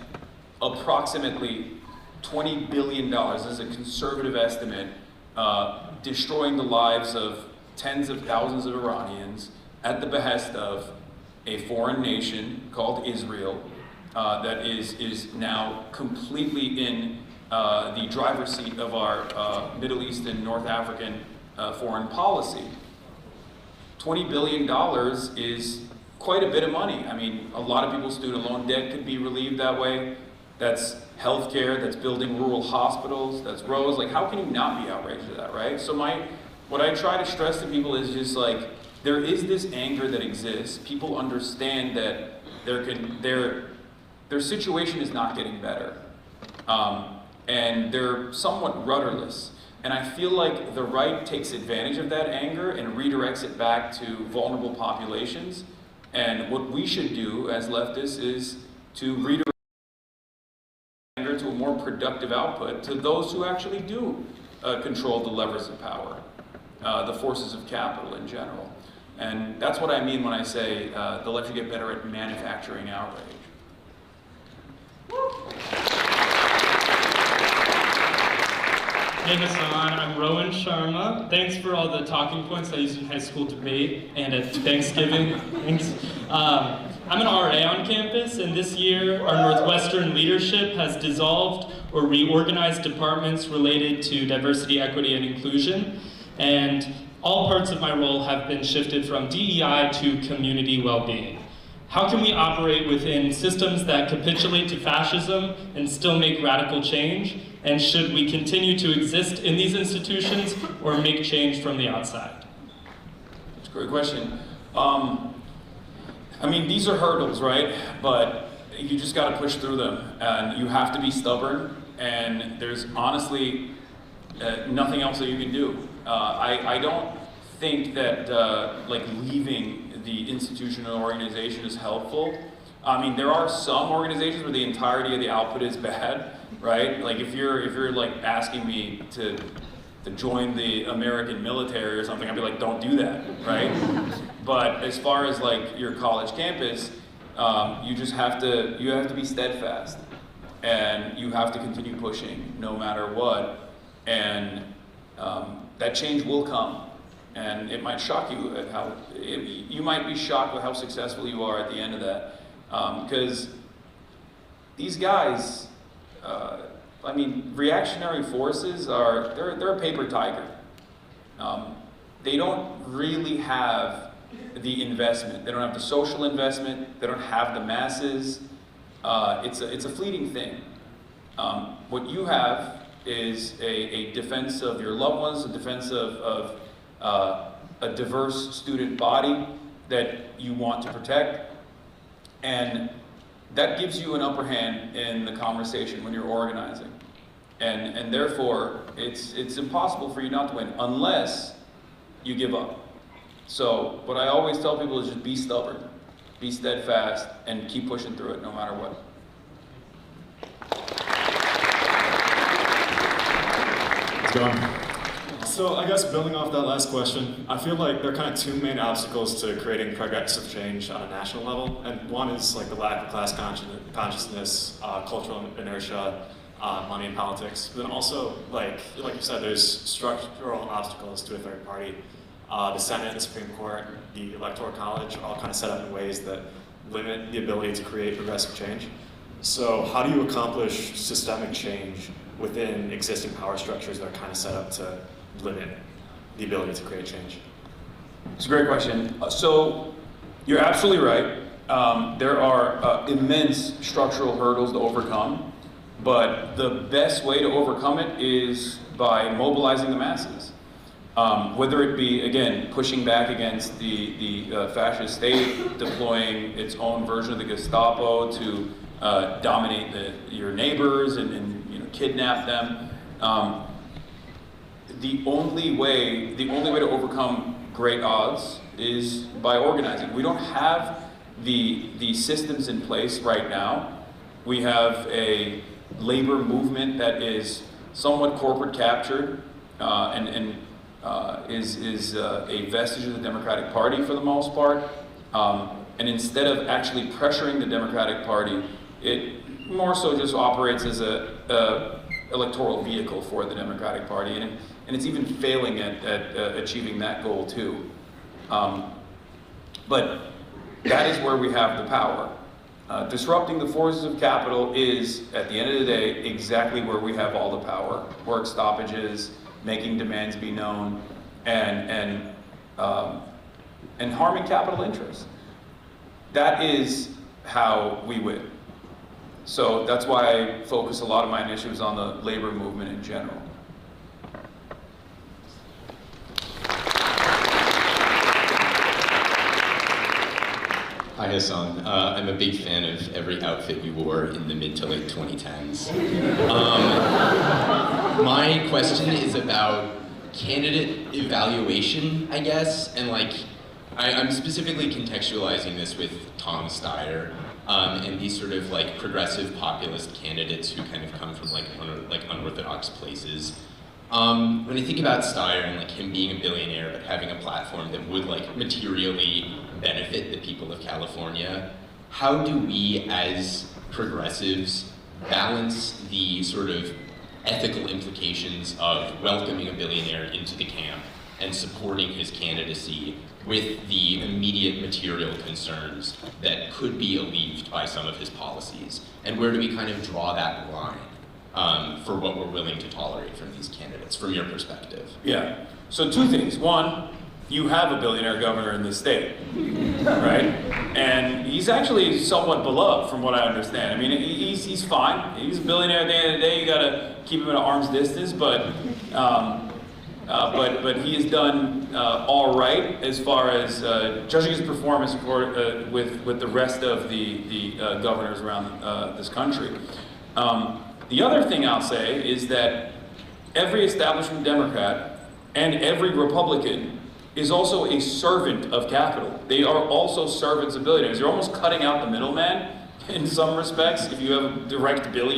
approximately $20 billion, this is a conservative estimate, destroying the lives of tens of thousands of Iranians at the behest of a foreign nation called Israel that is now completely in the driver's seat of our Middle East and North African foreign policy. $20 billion is quite a bit of money. I mean, a lot of people's student loan debt could be relieved that way. That's healthcare, that's building rural hospitals, that's roads. Like, how can you not be outraged at that, right? So what I try to stress to people is just like, there is this anger that exists. People understand that their situation is not getting better. And they're somewhat rudderless. And I feel like the right takes advantage of that anger and redirects it back to vulnerable populations. And what we should do as leftists is to redirect anger to a more productive output to those who actually do control the levers of power, the forces of capital in general. And that's what I mean when I say the left should get better at manufacturing outrage. Hey Hasan, I'm Rowan Sharma. Thanks for all the talking points I used in high school debate and at Thanksgiving. Thanks. I'm an RA on campus, and this year our Northwestern leadership has dissolved or reorganized departments related to diversity, equity, and inclusion. And all parts of my role have been shifted from DEI to community well-being. How can we operate within systems that capitulate to fascism and still make radical change? And should we continue to exist in these institutions or make change from the outside? That's a great question. I mean, these are hurdles, right? But you just got to push through them, and you have to be stubborn, and there's honestly nothing else that you can do. I don't think that like leaving the institution or organization is helpful. I mean, there are some organizations where the entirety of the output is bad, right? Like if you're like asking me to join the American military or something, I'd be like, don't do that, right? But as far as like your college campus, You just have to be steadfast, and you have to continue pushing no matter what, and that change will come. And it might shock you at how, you might be shocked with how successful you are at the end of that. Because these guys, I mean, reactionary forces they're a paper tiger. They don't really have the investment. They don't have the social investment. They don't have the masses. It's a fleeting thing. What you have is a defense of your loved ones, a defense of a diverse student body that you want to protect, and that gives you an upper hand in the conversation when you're organizing, and therefore it's impossible for you not to win unless you give up. So what I always tell people is just be stubborn, be steadfast, and keep pushing through it no matter what. How's it going? So I guess building off that last question, I feel like there are kind of two main obstacles to creating progressive change on a national level, and one is like the lack of class consciousness, cultural inertia, money in politics. But then also, like you said, there's structural obstacles to a third party. The Senate, the Supreme Court, the Electoral College are all kind of set up in ways that limit the ability to create progressive change. So how do you accomplish systemic change within existing power structures that are kind of set up to limit the ability to create change? It's a great question. So you're absolutely right. There are immense structural hurdles to overcome, but the best way to overcome it is by mobilizing the masses. Whether it be, again, pushing back against the fascist state, deploying its own version of the Gestapo to dominate your neighbors and kidnap them. The only way to overcome great odds is by organizing. We don't have the systems in place right now. We have a labor movement that is somewhat corporate captured and is a vestige of the Democratic Party for the most part. And instead of actually pressuring the Democratic Party, it more so just operates as a electoral vehicle for the Democratic Party, and it's even failing at achieving that goal too. But that is where we have the power. Disrupting the forces of capital is, at the end of the day, exactly where we have all the power. Work stoppages, making demands be known, and harming capital interests. That is how we win. So that's why I focus a lot of my initiatives on the labor movement in general. Hi Hasan, I'm a big fan of every outfit you wore in the mid to late 2010s. My question is about candidate evaluation, I guess, and I'm specifically contextualizing this with Tom Steyer and these sort of progressive populist candidates who kind of come from unorthodox places. When I think about Steyer and him being a billionaire but having a platform that would materially benefit the people of California, how do we as progressives balance the sort of ethical implications of welcoming a billionaire into the camp and supporting his candidacy with the immediate material concerns that could be alleviated by some of his policies? And where do we kind of draw that line for what we're willing to tolerate from these candidates, from your perspective? Yeah, so two things. One, you have a billionaire governor in the state, right? And he's actually somewhat beloved from what I understand. I mean, he's fine. He's a billionaire at the end of the day. You gotta keep him at an arm's distance, but he has done all right as far as judging his performance with the rest of the governors around this country. The other thing I'll say is that every establishment Democrat and every Republican is also a servant of capital. They are also servants of billionaires. You're almost cutting out the middleman in some respects if you have a direct billionaire.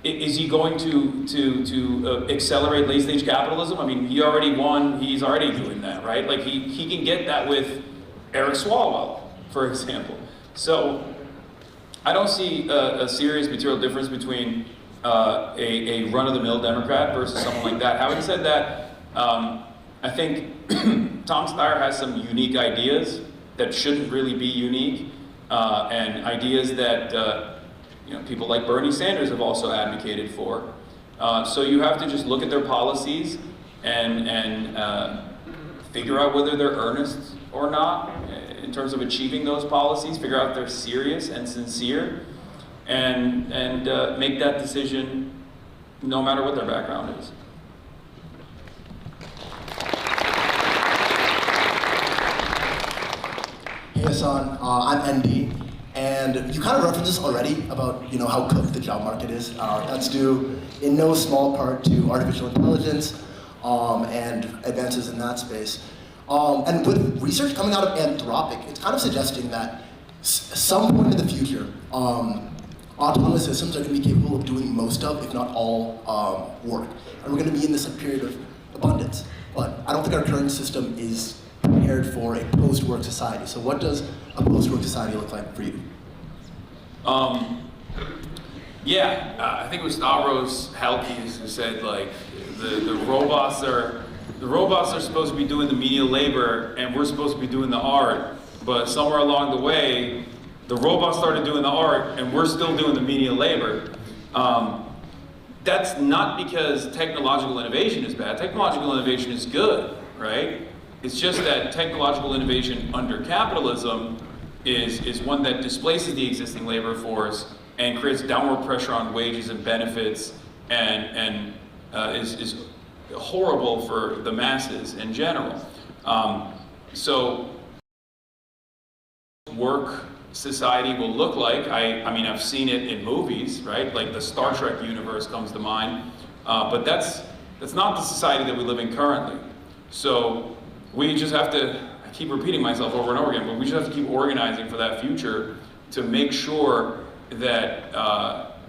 Is he going to accelerate late-stage capitalism? I mean, he already won. He's already doing that, right? He can get that with Eric Swalwell, for example. So I don't see a serious material difference between a run-of-the-mill Democrat versus someone like that. Having said that, I think Tom Steyer has some unique ideas that shouldn't really be unique, and ideas that people like Bernie Sanders have also advocated for. So you have to just look at their policies and figure out whether they're earnest or not in terms of achieving those policies, figure out if they're serious and sincere, and make that decision no matter what their background is. Hey Hasan, I'm ND, and you kind of referenced this already about how cooked the job market is. That's due in no small part to artificial intelligence and advances in that space. And with research coming out of Anthropic, it's kind of suggesting that some point in the future, autonomous systems are going to be capable of doing most of, if not all, work. And we're going to be in this period of abundance. But I don't think our current system is prepared for a post-work society. So what does a post-work society look like for you? I think it was Stavros Halkias who said like the robots are supposed to be doing the menial labor and we're supposed to be doing the art, but somewhere along the way the robots started doing the art and we're still doing the menial labor. That's not because technological innovation is bad. Technological innovation is good, right? It's just that technological innovation under capitalism is one that displaces the existing labor force and creates downward pressure on wages and benefits and is horrible for the masses in general. So work society will look like, I mean, I've seen it in movies, right? Like the Star Trek universe comes to mind, but that's not the society that we live in currently. So we just have to, I keep repeating myself over and over again, but we just have to keep organizing for that future to make sure that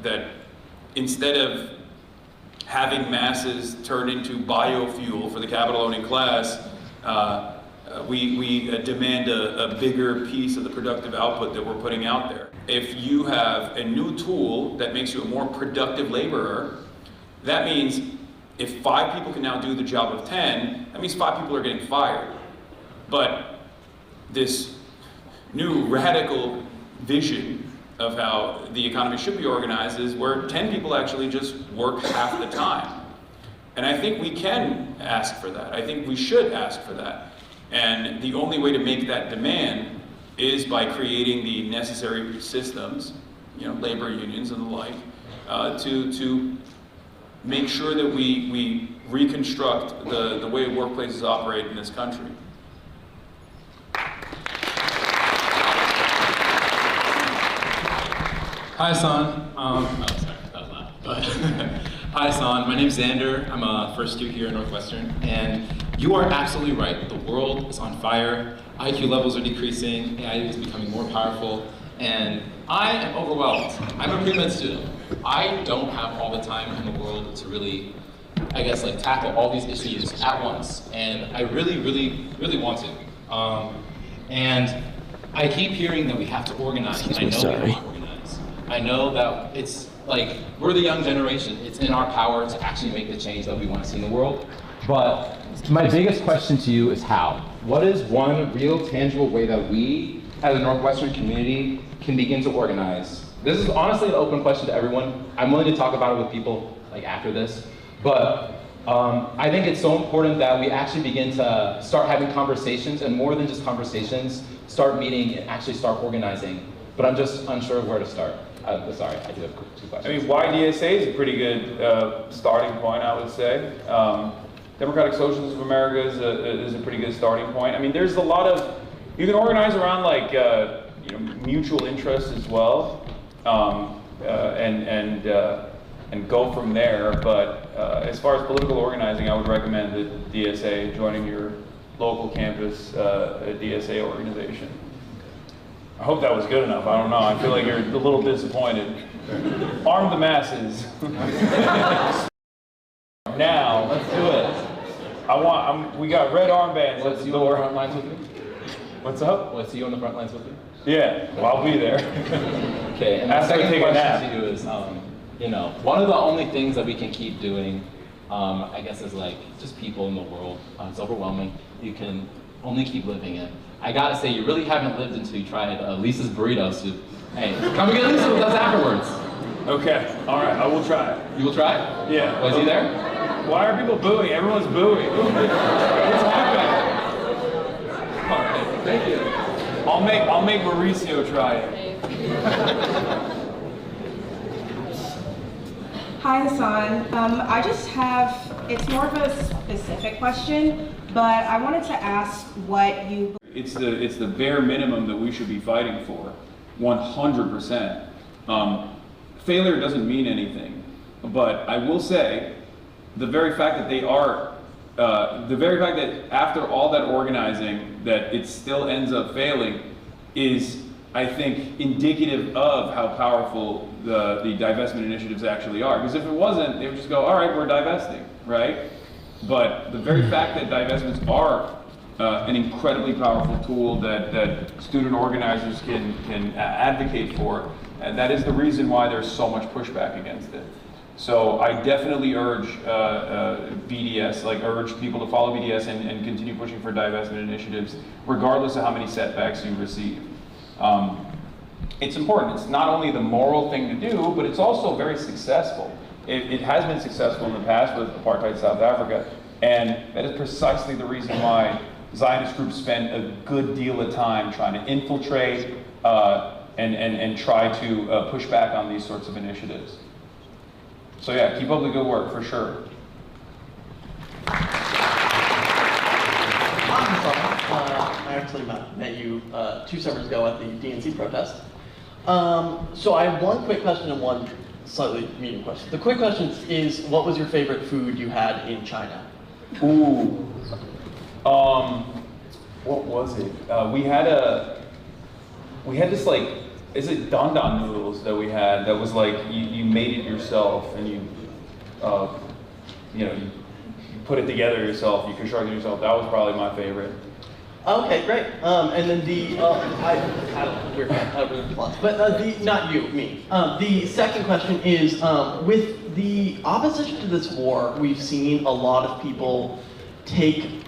that instead of having masses turn into biofuel for the capital-owning class, we demand a bigger piece of the productive output that we're putting out there. If you have a new tool that makes you a more productive laborer, that means if 5 people can now do the job of 10, that means 5 people are getting fired. But this new radical vision of how the economy should be organized is where 10 people actually just work half the time. And I think we can ask for that. I think we should ask for that. And the only way to make that demand is by creating the necessary systems, labor unions and the like, to make sure that we reconstruct the way workplaces operate in this country. Hi, Hasan. Oh, sorry, that was loud. But hi, Hasan. My name's Xander. I'm a first year here at Northwestern, and you are absolutely right. The world is on fire. IQ levels are decreasing. AI is becoming more powerful, and I am overwhelmed. I'm a pre-med student. I don't have all the time in the world to really, tackle all these issues at once, and I really, really, really want to. And I keep hearing that we have to organize, and I know we have to organize. I know that it's like, we're the young generation. It's in our power to actually make the change that we want to see in the world. But my biggest question to you is how? What is one real tangible way that we, as a Northwestern community, can begin to organize? This is honestly an open question to everyone. I'm willing to talk about it with people after this. But I think it's so important that we actually begin to start having conversations, and more than just conversations, start meeting and actually start organizing. But I'm just unsure of where to start. Sorry, I do have 2 questions. I mean, YDSA is a pretty good starting point, I would say. Democratic Socialism of America is a pretty good starting point. I mean, there's a lot of, you can organize around mutual interests as well, and go from there. But as far as political organizing, I would recommend the DSA, joining your local campus DSA organization. I hope that was good enough. I don't know. I feel like you're a little disappointed. Arm the masses. Now, let's do it. We got red armbands. Let's do the front lines with me. What's up? Well, I see you on the front lines with me. Yeah, well, I'll be there. Okay, and my After I second take a nap. question to you is, you know, one of the only things that we can keep doing, I guess, is like just people in the world. It's overwhelming. You can only keep living it. I gotta say, you really haven't lived until you tried Lisa's burrito soup. Hey, come and get Lisa with us afterwards. Okay, all right, I will try. You will try? Yeah. Was he there? Why are people booing? Everyone's booing. What's happening? All right, thank you. I'll make Mauricio try it. Hi, Hasan. I just have, it's more of a specific question, but I wanted to ask what you... It's the bare minimum that we should be fighting for, 100%. Failure doesn't mean anything, but I will say, the very fact that after all that organizing, that it still ends up failing, is, I think, indicative of how powerful the divestment initiatives actually are. Because if it wasn't, they would just go, all right, we're divesting, right? But the very fact that divestments are an incredibly powerful tool that student organizers can advocate for, and that is the reason why there's so much pushback against it. So I definitely urge BDS, urge people to follow BDS and continue pushing for divestment initiatives, regardless of how many setbacks you receive. It's important. It's not only the moral thing to do, but it's also very successful. It has been successful in the past with apartheid South Africa, and that is precisely the reason why Zionist groups spend a good deal of time trying to infiltrate and try to push back on these sorts of initiatives. So yeah, keep up the good work, for sure. I actually met you 2 summers ago at the DNC protest. So I have one quick question and one slightly medium question. The quick question is, what was your favorite food you had in China? Ooh. What was it? We had this is it dan dan noodles that we had that was like you made it yourself and you put it together yourself, you constructed it yourself. That was probably my favorite. Okay, great. And then I had a weird response, but not you, me. The second question is, with the opposition to this war, we've seen a lot of people take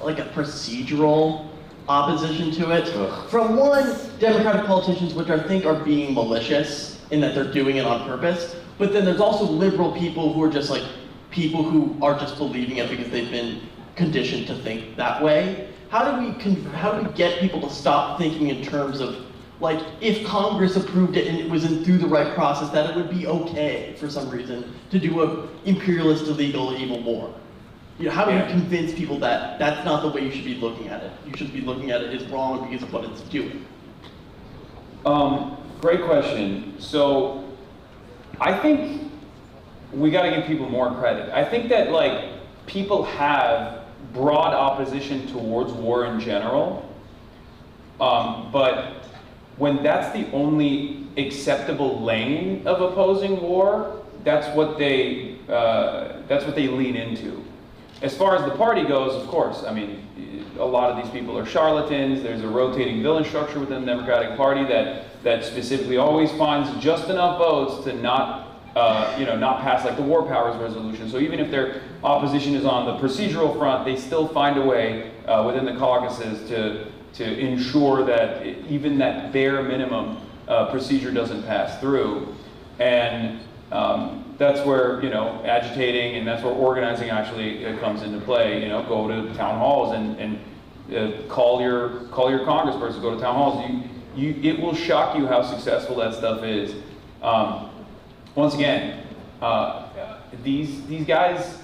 like a procedural opposition to it. From one, Democratic politicians, which I think are being malicious in that they're doing it on purpose, but then there's also liberal people who are just like people who are just believing it because they've been conditioned to think that way. How do we get people to stop thinking in terms of, like, if Congress approved it and it was through the right process, that it would be okay for some reason to do a imperialist, illegal, evil war? How do we convince people that that's not the way you should be looking at it? You should be looking at it as wrong because of what it's doing. Great question. So I think we got to give people more credit. I think that people have broad opposition towards war in general, but when that's the only acceptable lane of opposing war, that's what they lean into. As far as the party goes, of course, I mean, a lot of these people are charlatans. There's a rotating villain structure within the Democratic Party that specifically always finds just enough votes to not pass the War Powers Resolution. So even if their opposition is on the procedural front, they still find a way within the caucuses to ensure that even that bare minimum procedure doesn't pass through. And that's where agitating and that's where organizing actually comes into play. Go to town halls and call your congressperson. Go to town halls. It will shock you how successful that stuff is. Once again, these guys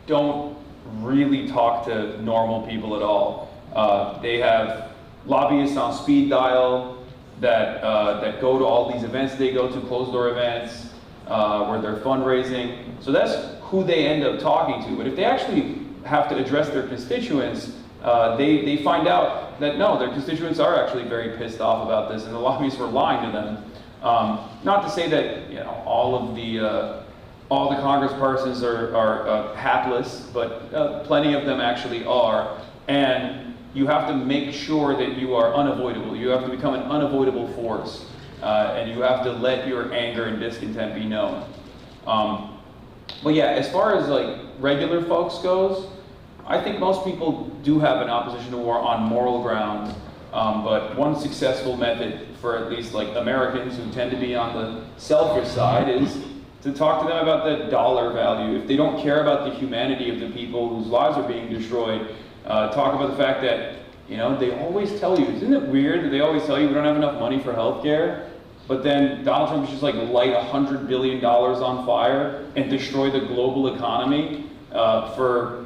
don't really talk to normal people at all. They have lobbyists on speed dial that go to all these events they go to, closed door events, where they're fundraising. So that's who they end up talking to. But if they actually have to address their constituents, they find out that no, their constituents are actually very pissed off about this, and the lobbyists were lying to them. Not to say that all the congresspersons are hapless, but plenty of them actually are. And you have to make sure that you are unavoidable. You have to become an unavoidable force, and you have to let your anger and discontent be known. But yeah, as far as like regular folks goes, I think most people do have an opposition to war on moral ground. But one successful method for at least like Americans who tend to be on the selfish side is to talk to them about the dollar value. If they don't care about the humanity of the people whose lives are being destroyed, talk about the fact that, you know, they always tell you, isn't it weird that they always tell you we don't have enough money for healthcare? But then Donald Trump is just like light $100 billion on fire and destroy the global economy for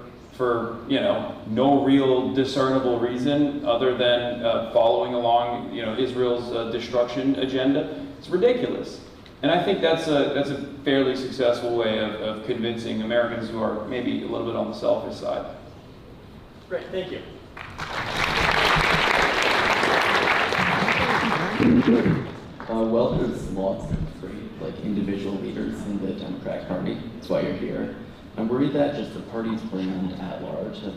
you know, no real discernible reason other than following along, you know, Israel's destruction agenda. It's ridiculous. And I think that's a fairly successful way of convincing Americans who are maybe a little bit on the selfish side. Great, thank you. Well, there's lots of great individual leaders in the Democratic Party. That's why you're here. I'm worried that just the party's brand at large has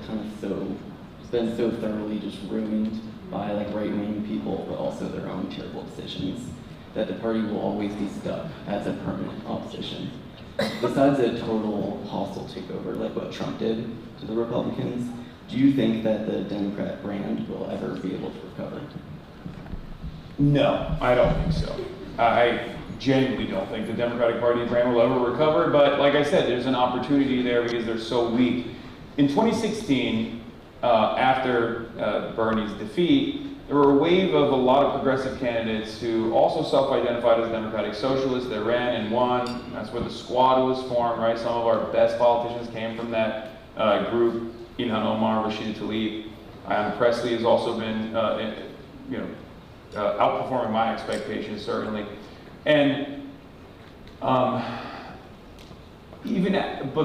been so thoroughly just ruined by right-wing people, but also their own terrible decisions, that the party will always be stuck as a permanent opposition. Besides a total hostile takeover like what Trump did to the Republicans, do you think that the Democrat brand will ever be able to recover? No, I don't think so. I genuinely don't think the Democratic Party brand will ever recover, but like I said, there's an opportunity there because they're so weak. In 2016, after Bernie's defeat, there were a wave of a lot of progressive candidates who also self-identified as Democratic Socialists. They ran and won. That's where the squad was formed, right? Some of our best politicians came from that group. Ilhan Omar, Rashida Tlaib. Ayanna Pressley has also been, outperforming my expectations, certainly. And but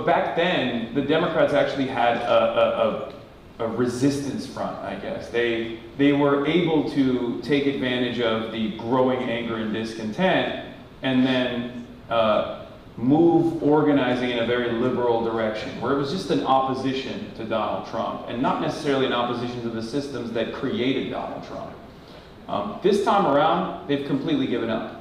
back then, the Democrats actually had a resistance front, I guess. They were able to take advantage of the growing anger and discontent and then move organizing in a very liberal direction, where it was just an opposition to Donald Trump and not necessarily an opposition to the systems that created Donald Trump. This time around, they've completely given up.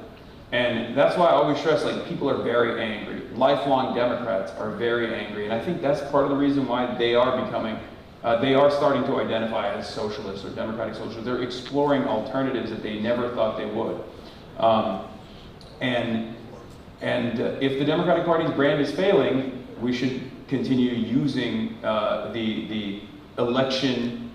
And that's why I always stress, people are very angry. Lifelong Democrats are very angry. And I think that's part of the reason why they are becoming, they are starting to identify as socialists or democratic socialists. They're exploring alternatives that they never thought they would. And if the Democratic Party's brand is failing, we should continue using the election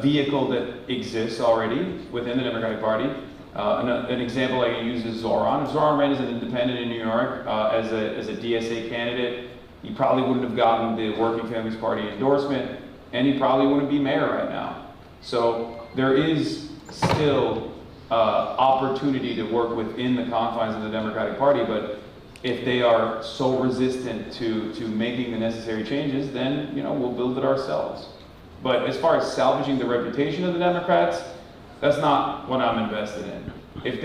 vehicle that exists already within the Democratic Party. An example I can use is Zoran. If Zoran ran as an independent in New York as a DSA candidate, he probably wouldn't have gotten the Working Families Party endorsement, and he probably wouldn't be mayor right now. So there is still opportunity to work within the confines of the Democratic Party, but if they are so resistant to making the necessary changes, then we'll build it ourselves. But as far as salvaging the reputation of the Democrats, that's not what I'm invested in. If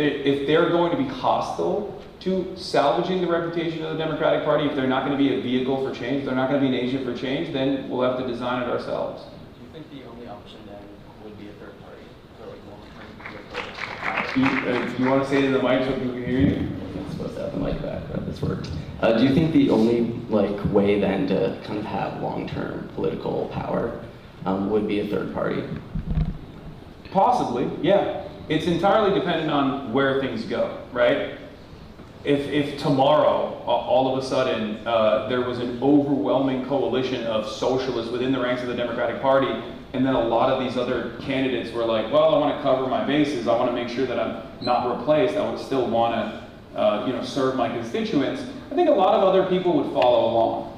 they're going to be hostile to salvaging the reputation of the Democratic Party, if they're not going to be a vehicle for change, if they're not going to be an agent for change, then we'll have to design it ourselves. Do you think the only option then would be a third party for long-term? If you want to say it in the mic so people can hear you. I'm supposed to have the mic back, but this works. Do you think the only way then to kind of have long-term political power would be a third party? Possibly, yeah. It's entirely dependent on where things go, right? If tomorrow, all of a sudden, there was an overwhelming coalition of socialists within the ranks of the Democratic Party, and then a lot of these other candidates were like, well, I want to cover my bases, I want to make sure that I'm not replaced, I would still want to serve my constituents, I think a lot of other people would follow along.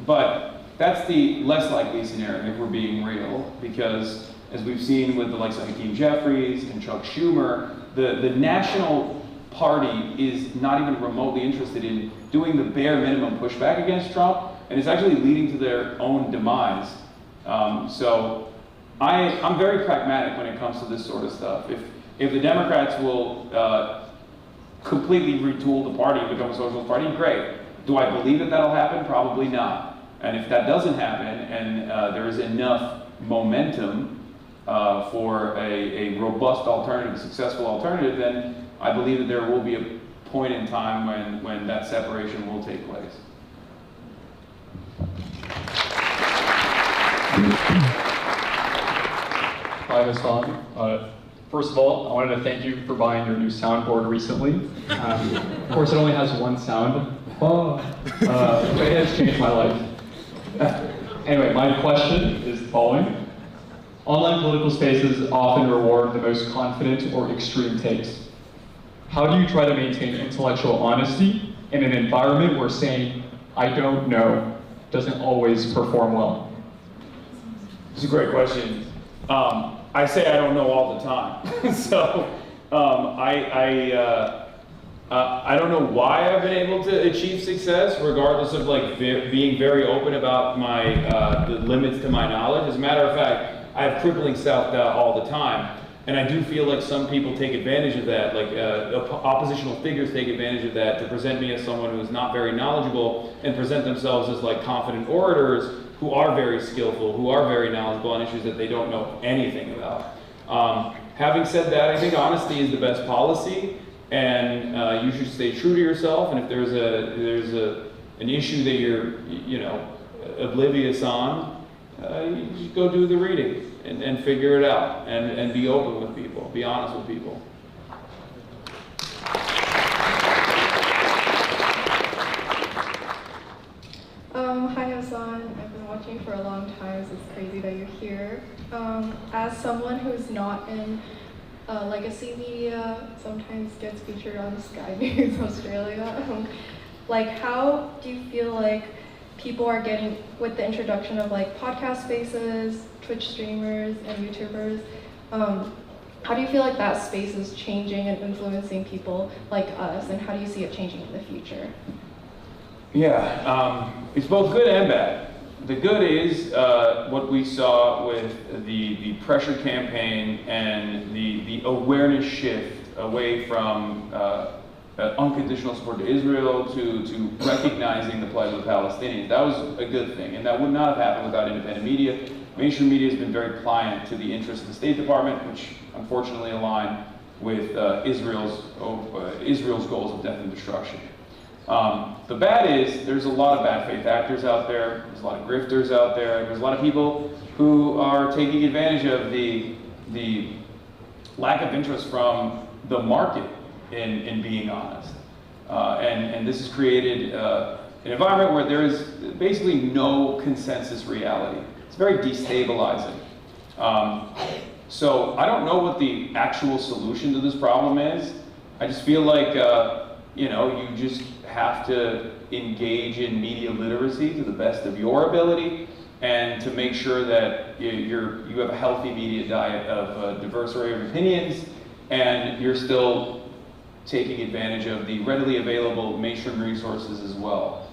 But that's the less likely scenario if we're being real, because as we've seen with the likes of Hakeem Jeffries and Chuck Schumer, the National Party is not even remotely interested in doing the bare minimum pushback against Trump, and it's actually leading to their own demise. So I'm very pragmatic when it comes to this sort of stuff. If the Democrats will completely retool the party and become a socialist party, great. Do I believe that that'll happen? Probably not. And if that doesn't happen, and there is enough momentum for a robust alternative, a successful alternative, then I believe that there will be a point in time when that separation will take place. Hi, Hasan. First of all, I wanted to thank you for buying your new soundboard recently. Of course, it only has one sound, but it has changed my life. Anyway, my question is the following. Online political spaces often reward the most confident or extreme takes. How do you try to maintain intellectual honesty in an environment where saying, "I don't know," doesn't always perform well? It's a great question. I say I don't know all the time. So I don't know why I've been able to achieve success, regardless of like being very open about the limits to my knowledge. As a matter of fact, I have crippling self-doubt all the time. And I do feel like some people take advantage of that, like oppositional figures take advantage of that to present me as someone who is not very knowledgeable and present themselves as like confident orators who are very skillful, who are very knowledgeable on issues that they don't know anything about. Having said that, I think honesty is the best policy, and you should stay true to yourself. And if there's an issue that you're oblivious on, you just go do the reading and figure it out, and be open with people, be honest with people. Hi Hasan, I've been watching for a long time, so it's crazy that you're here. As someone who's not in legacy media, sometimes gets featured on Sky News Australia, like how do you feel like people are getting, with the introduction of like podcast spaces, Twitch streamers, and YouTubers, how do you feel like that space is changing and influencing people like us, and how do you see it changing in the future? Yeah, it's both good and bad. The good is what we saw with the pressure campaign and the awareness shift away from unconditional support to Israel to recognizing the plight of the Palestinians. That was a good thing, and that would not have happened without independent media. Mainstream media has been very pliant to the interests of the State Department, which unfortunately align with Israel's goals of death and destruction. The bad is there's a lot of bad faith actors out there, there's a lot of grifters out there, there's a lot of people who are taking advantage of the lack of interest from the market in being honest. And this has created an environment where there is basically no consensus reality. It's very destabilizing. So I don't know what the actual solution to this problem is. I just feel like you just have to engage in media literacy to the best of your ability, and to make sure that you have a healthy media diet of a diverse array of opinions, and you're still taking advantage of the readily available mainstream resources as well.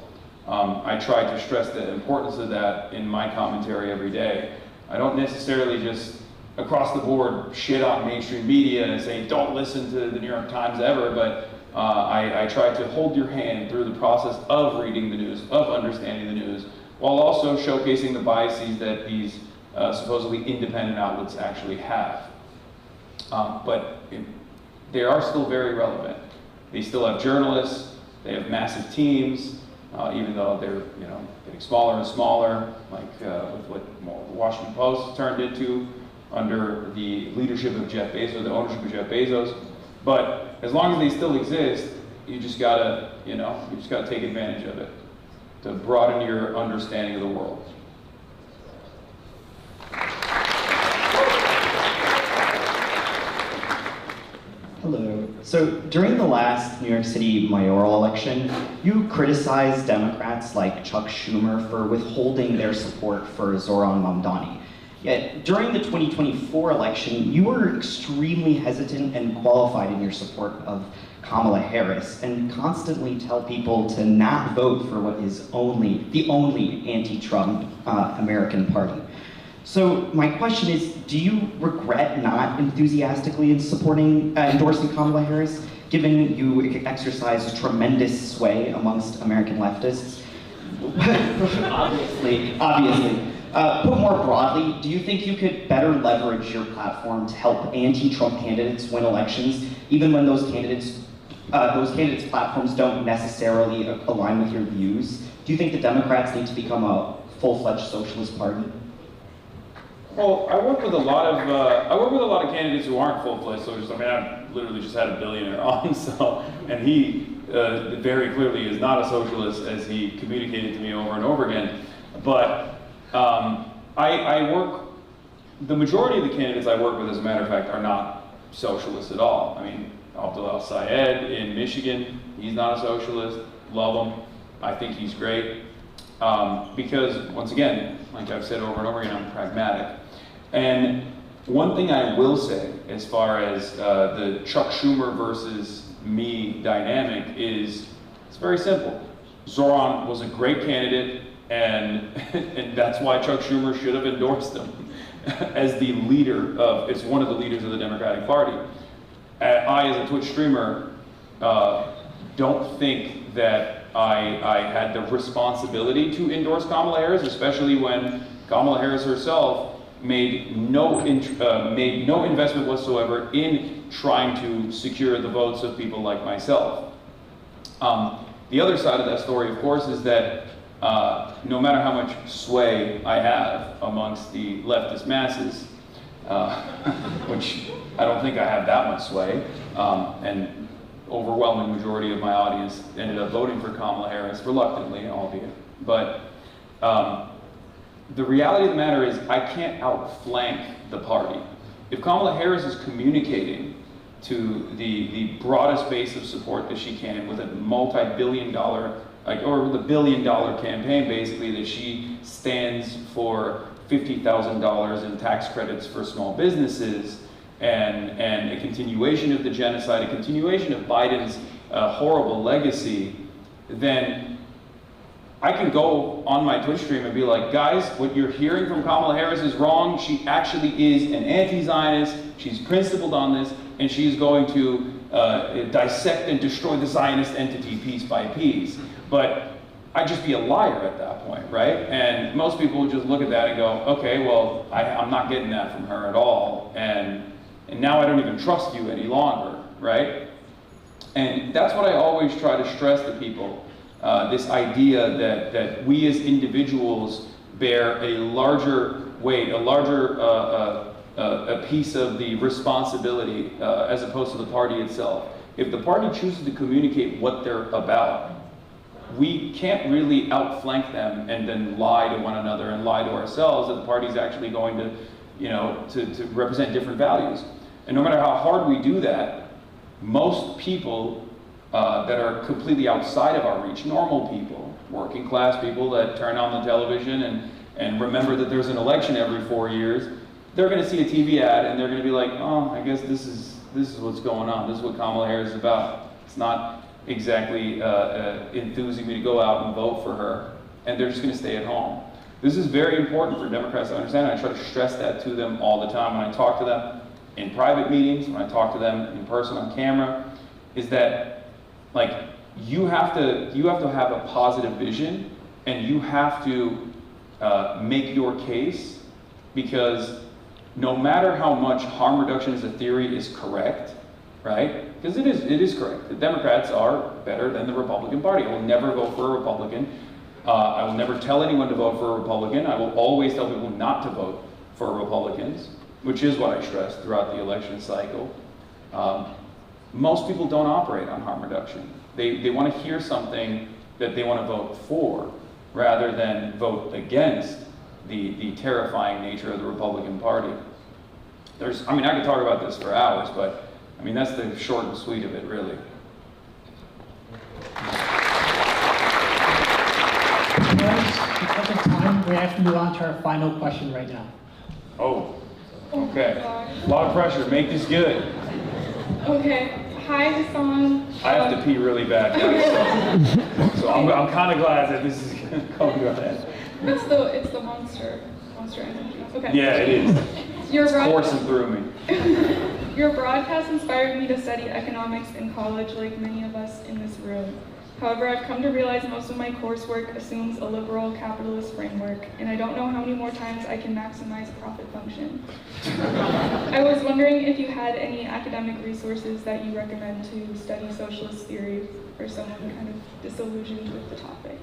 I try to stress the importance of that in my commentary every day. I don't necessarily just across the board shit on mainstream media and say don't listen to the New York Times ever, but I try to hold your hand through the process of reading the news, of understanding the news, while also showcasing the biases that these supposedly independent outlets actually have. But they are still very relevant. They still have journalists, they have massive teams, even though they're getting smaller and smaller, like with what the Washington Post turned into under the leadership of Jeff Bezos, the ownership of Jeff Bezos. But as long as they still exist, you just gotta, take advantage of it to broaden your understanding of the world. Hello. So during the last New York City mayoral election, you criticized Democrats like Chuck Schumer for withholding their support for Zoran Mamdani. Yet during the 2024 election, you were extremely hesitant and qualified in your support of Kamala Harris, and constantly tell people to not vote for what is the only anti-Trump American party. So my question is, do you regret not enthusiastically endorsing Kamala Harris, given you exercise tremendous sway amongst American leftists? Obviously. Put more broadly, do you think you could better leverage your platform to help anti-Trump candidates win elections, even when those candidates' platforms don't necessarily align with your views? Do you think the Democrats need to become a full-fledged socialist party? Well, I work with a lot of candidates who aren't full-fledged socialists. I mean, I've literally just had a billionaire on, and he very clearly is not a socialist, as he communicated to me over and over again. But I work. The majority of the candidates I work with, as a matter of fact, are not socialists at all. I mean, Abdul El-Sayed in Michigan, he's not a socialist. Love him. I think he's great. Because, once again, like I've said over and over again, I'm pragmatic. And one thing I will say, as far as the Chuck Schumer versus me dynamic, is it's very simple. Zoran was a great candidate, and that's why Chuck Schumer should have endorsed him as the leader of, it's one of the leaders of the Democratic Party. I, as a Twitch streamer, don't think that I had the responsibility to endorse Kamala Harris, especially when Kamala Harris herself made no investment whatsoever in trying to secure the votes of people like myself. The other side of that story, of course, is that no matter how much sway I have amongst the leftist masses, which I don't think I have that much sway, and overwhelming majority of my audience ended up voting for Kamala Harris, reluctantly, albeit. But the reality of the matter is I can't outflank the party. If Kamala Harris is communicating to the broadest base of support that she can with a multi-billion-dollar, or with a billion-dollar campaign, basically, that she stands for $50,000 in tax credits for small businesses, and a continuation of the genocide, a continuation of Biden's horrible legacy, then I can go on my Twitch stream and be like, guys, what you're hearing from Kamala Harris is wrong. She actually is an anti-Zionist. She's principled on this, and she's going to dissect and destroy the Zionist entity piece by piece. But I'd just be a liar at that point, right? And most people would just look at that and go, okay, well, I'm not getting that from her at all. And now I don't even trust you any longer, right? And that's what I always try to stress to people. This idea that we as individuals bear a larger weight, a larger a piece of the responsibility as opposed to the party itself. If the party chooses to communicate what they're about, we can't really outflank them and then lie to one another and lie to ourselves that the party's actually going to, to represent different values. And no matter how hard we do that, most people that are completely outside of our reach, normal people, working class people that turn on the television and remember that there's an election every 4 years, they're going to see a TV ad and they're going to be like, oh, I guess this is what's going on. This is what Kamala Harris is about. It's not exactly enthusing me to go out and vote for her, and they're just going to stay at home. This is very important for Democrats to understand. I try to stress that to them all the time when I talk to them in private meetings, when I talk to them in person on camera, is that, like, you have to have a positive vision, and you have to make your case, because no matter how much harm reduction as a theory is correct, right? Because it is correct. The Democrats are better than the Republican Party. I will never vote for a Republican. I will never tell anyone to vote for a Republican. I will always tell people not to vote for Republicans, which is what I stress throughout the election cycle. Most people don't operate on harm reduction. They want to hear something that they want to vote for, rather than vote against the terrifying nature of the Republican Party. I could talk about this for hours, but that's the short and sweet of it, really. Because of time, we have to move on to our final question right now. Oh, okay. A lot of pressure. Make this good. Okay. Hi, Hasan. I have to pee really bad, guys. So I'm kind of glad that this is going to ahead. It's the monster energy. Okay. Yeah, it is. It's coursing through me. Your broadcast inspired me to study economics in college, like many of us in this room. However, I've come to realize most of my coursework assumes a liberal capitalist framework, and I don't know how many more times I can maximize profit function. I was wondering if you had any academic resources that you recommend to study socialist theory for someone kind of disillusioned with the topic.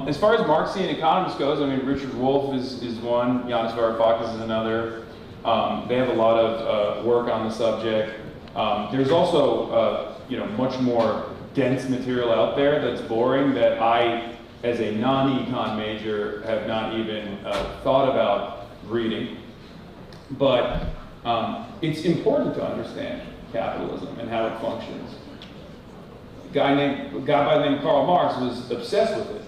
As far as Marxian economists goes, I mean, Richard Wolff is one, Yanis Varoufakis is another. They have a lot of work on the subject. There's also, much more dense material out there that's boring that I, as a non-econ major, have not even thought about reading. But it's important to understand capitalism and how it functions. A guy by the name of Karl Marx was obsessed with it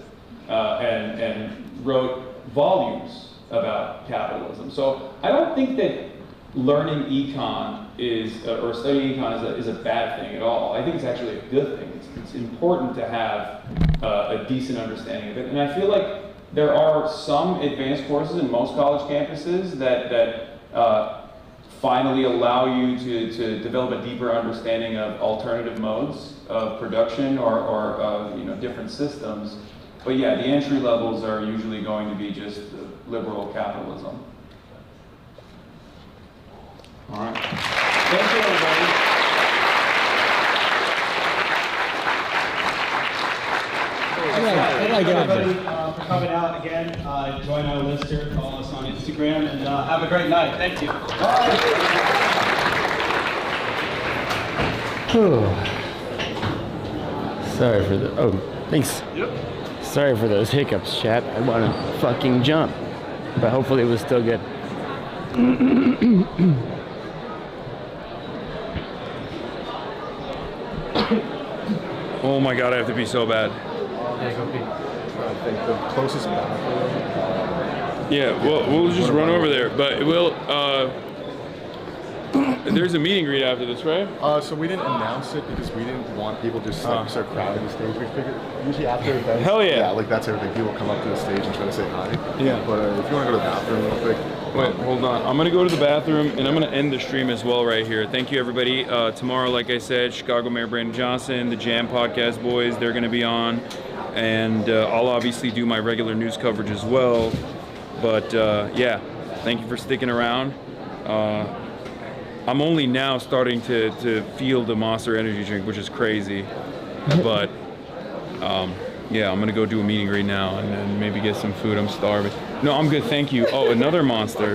and wrote volumes about capitalism. So I don't think that learning econ or studying econ is a bad thing at all. I think it's actually a good thing. It's important to have a decent understanding of it. And I feel like there are some advanced courses in most college campuses that finally allow you to develop a deeper understanding of alternative modes of production or different systems. But yeah, the entry levels are usually going to be just liberal capitalism. All right. Thank you, everybody. Thank you, everybody, for coming out again. Join our list here, follow us on Instagram, and have a great night. Thank you. Sorry for the. Oh, thanks. Yep. Sorry for those hiccups, chat. I want to fucking jump, but hopefully it was still good. Oh my god, I have to pee so bad. Yeah, go pee. I think the closest bathroom. Yeah, we'll just run over there, but we'll. There's a meet and greet after this, right? So we didn't announce it because we didn't want people just start crowding the stage. We figured usually after events. Hell yeah! Yeah, like that's everything. People come up to the stage and try to say hi. Yeah. But if you want to go to the bathroom real quick. Wait, hold on. I'm gonna go to the bathroom and I'm gonna end the stream as well right here. Thank you, everybody. Tomorrow, like I said, Chicago Mayor Brandon Johnson, the Jam Podcast boys, they're gonna be on, and I'll obviously do my regular news coverage as well. But yeah, thank you for sticking around. I'm only now starting to feel the Monster Energy drink, which is crazy. But yeah, I'm gonna go do a meet and greet now and then maybe get some food. I'm starving. No, I'm good, thank you. Oh, another Monster.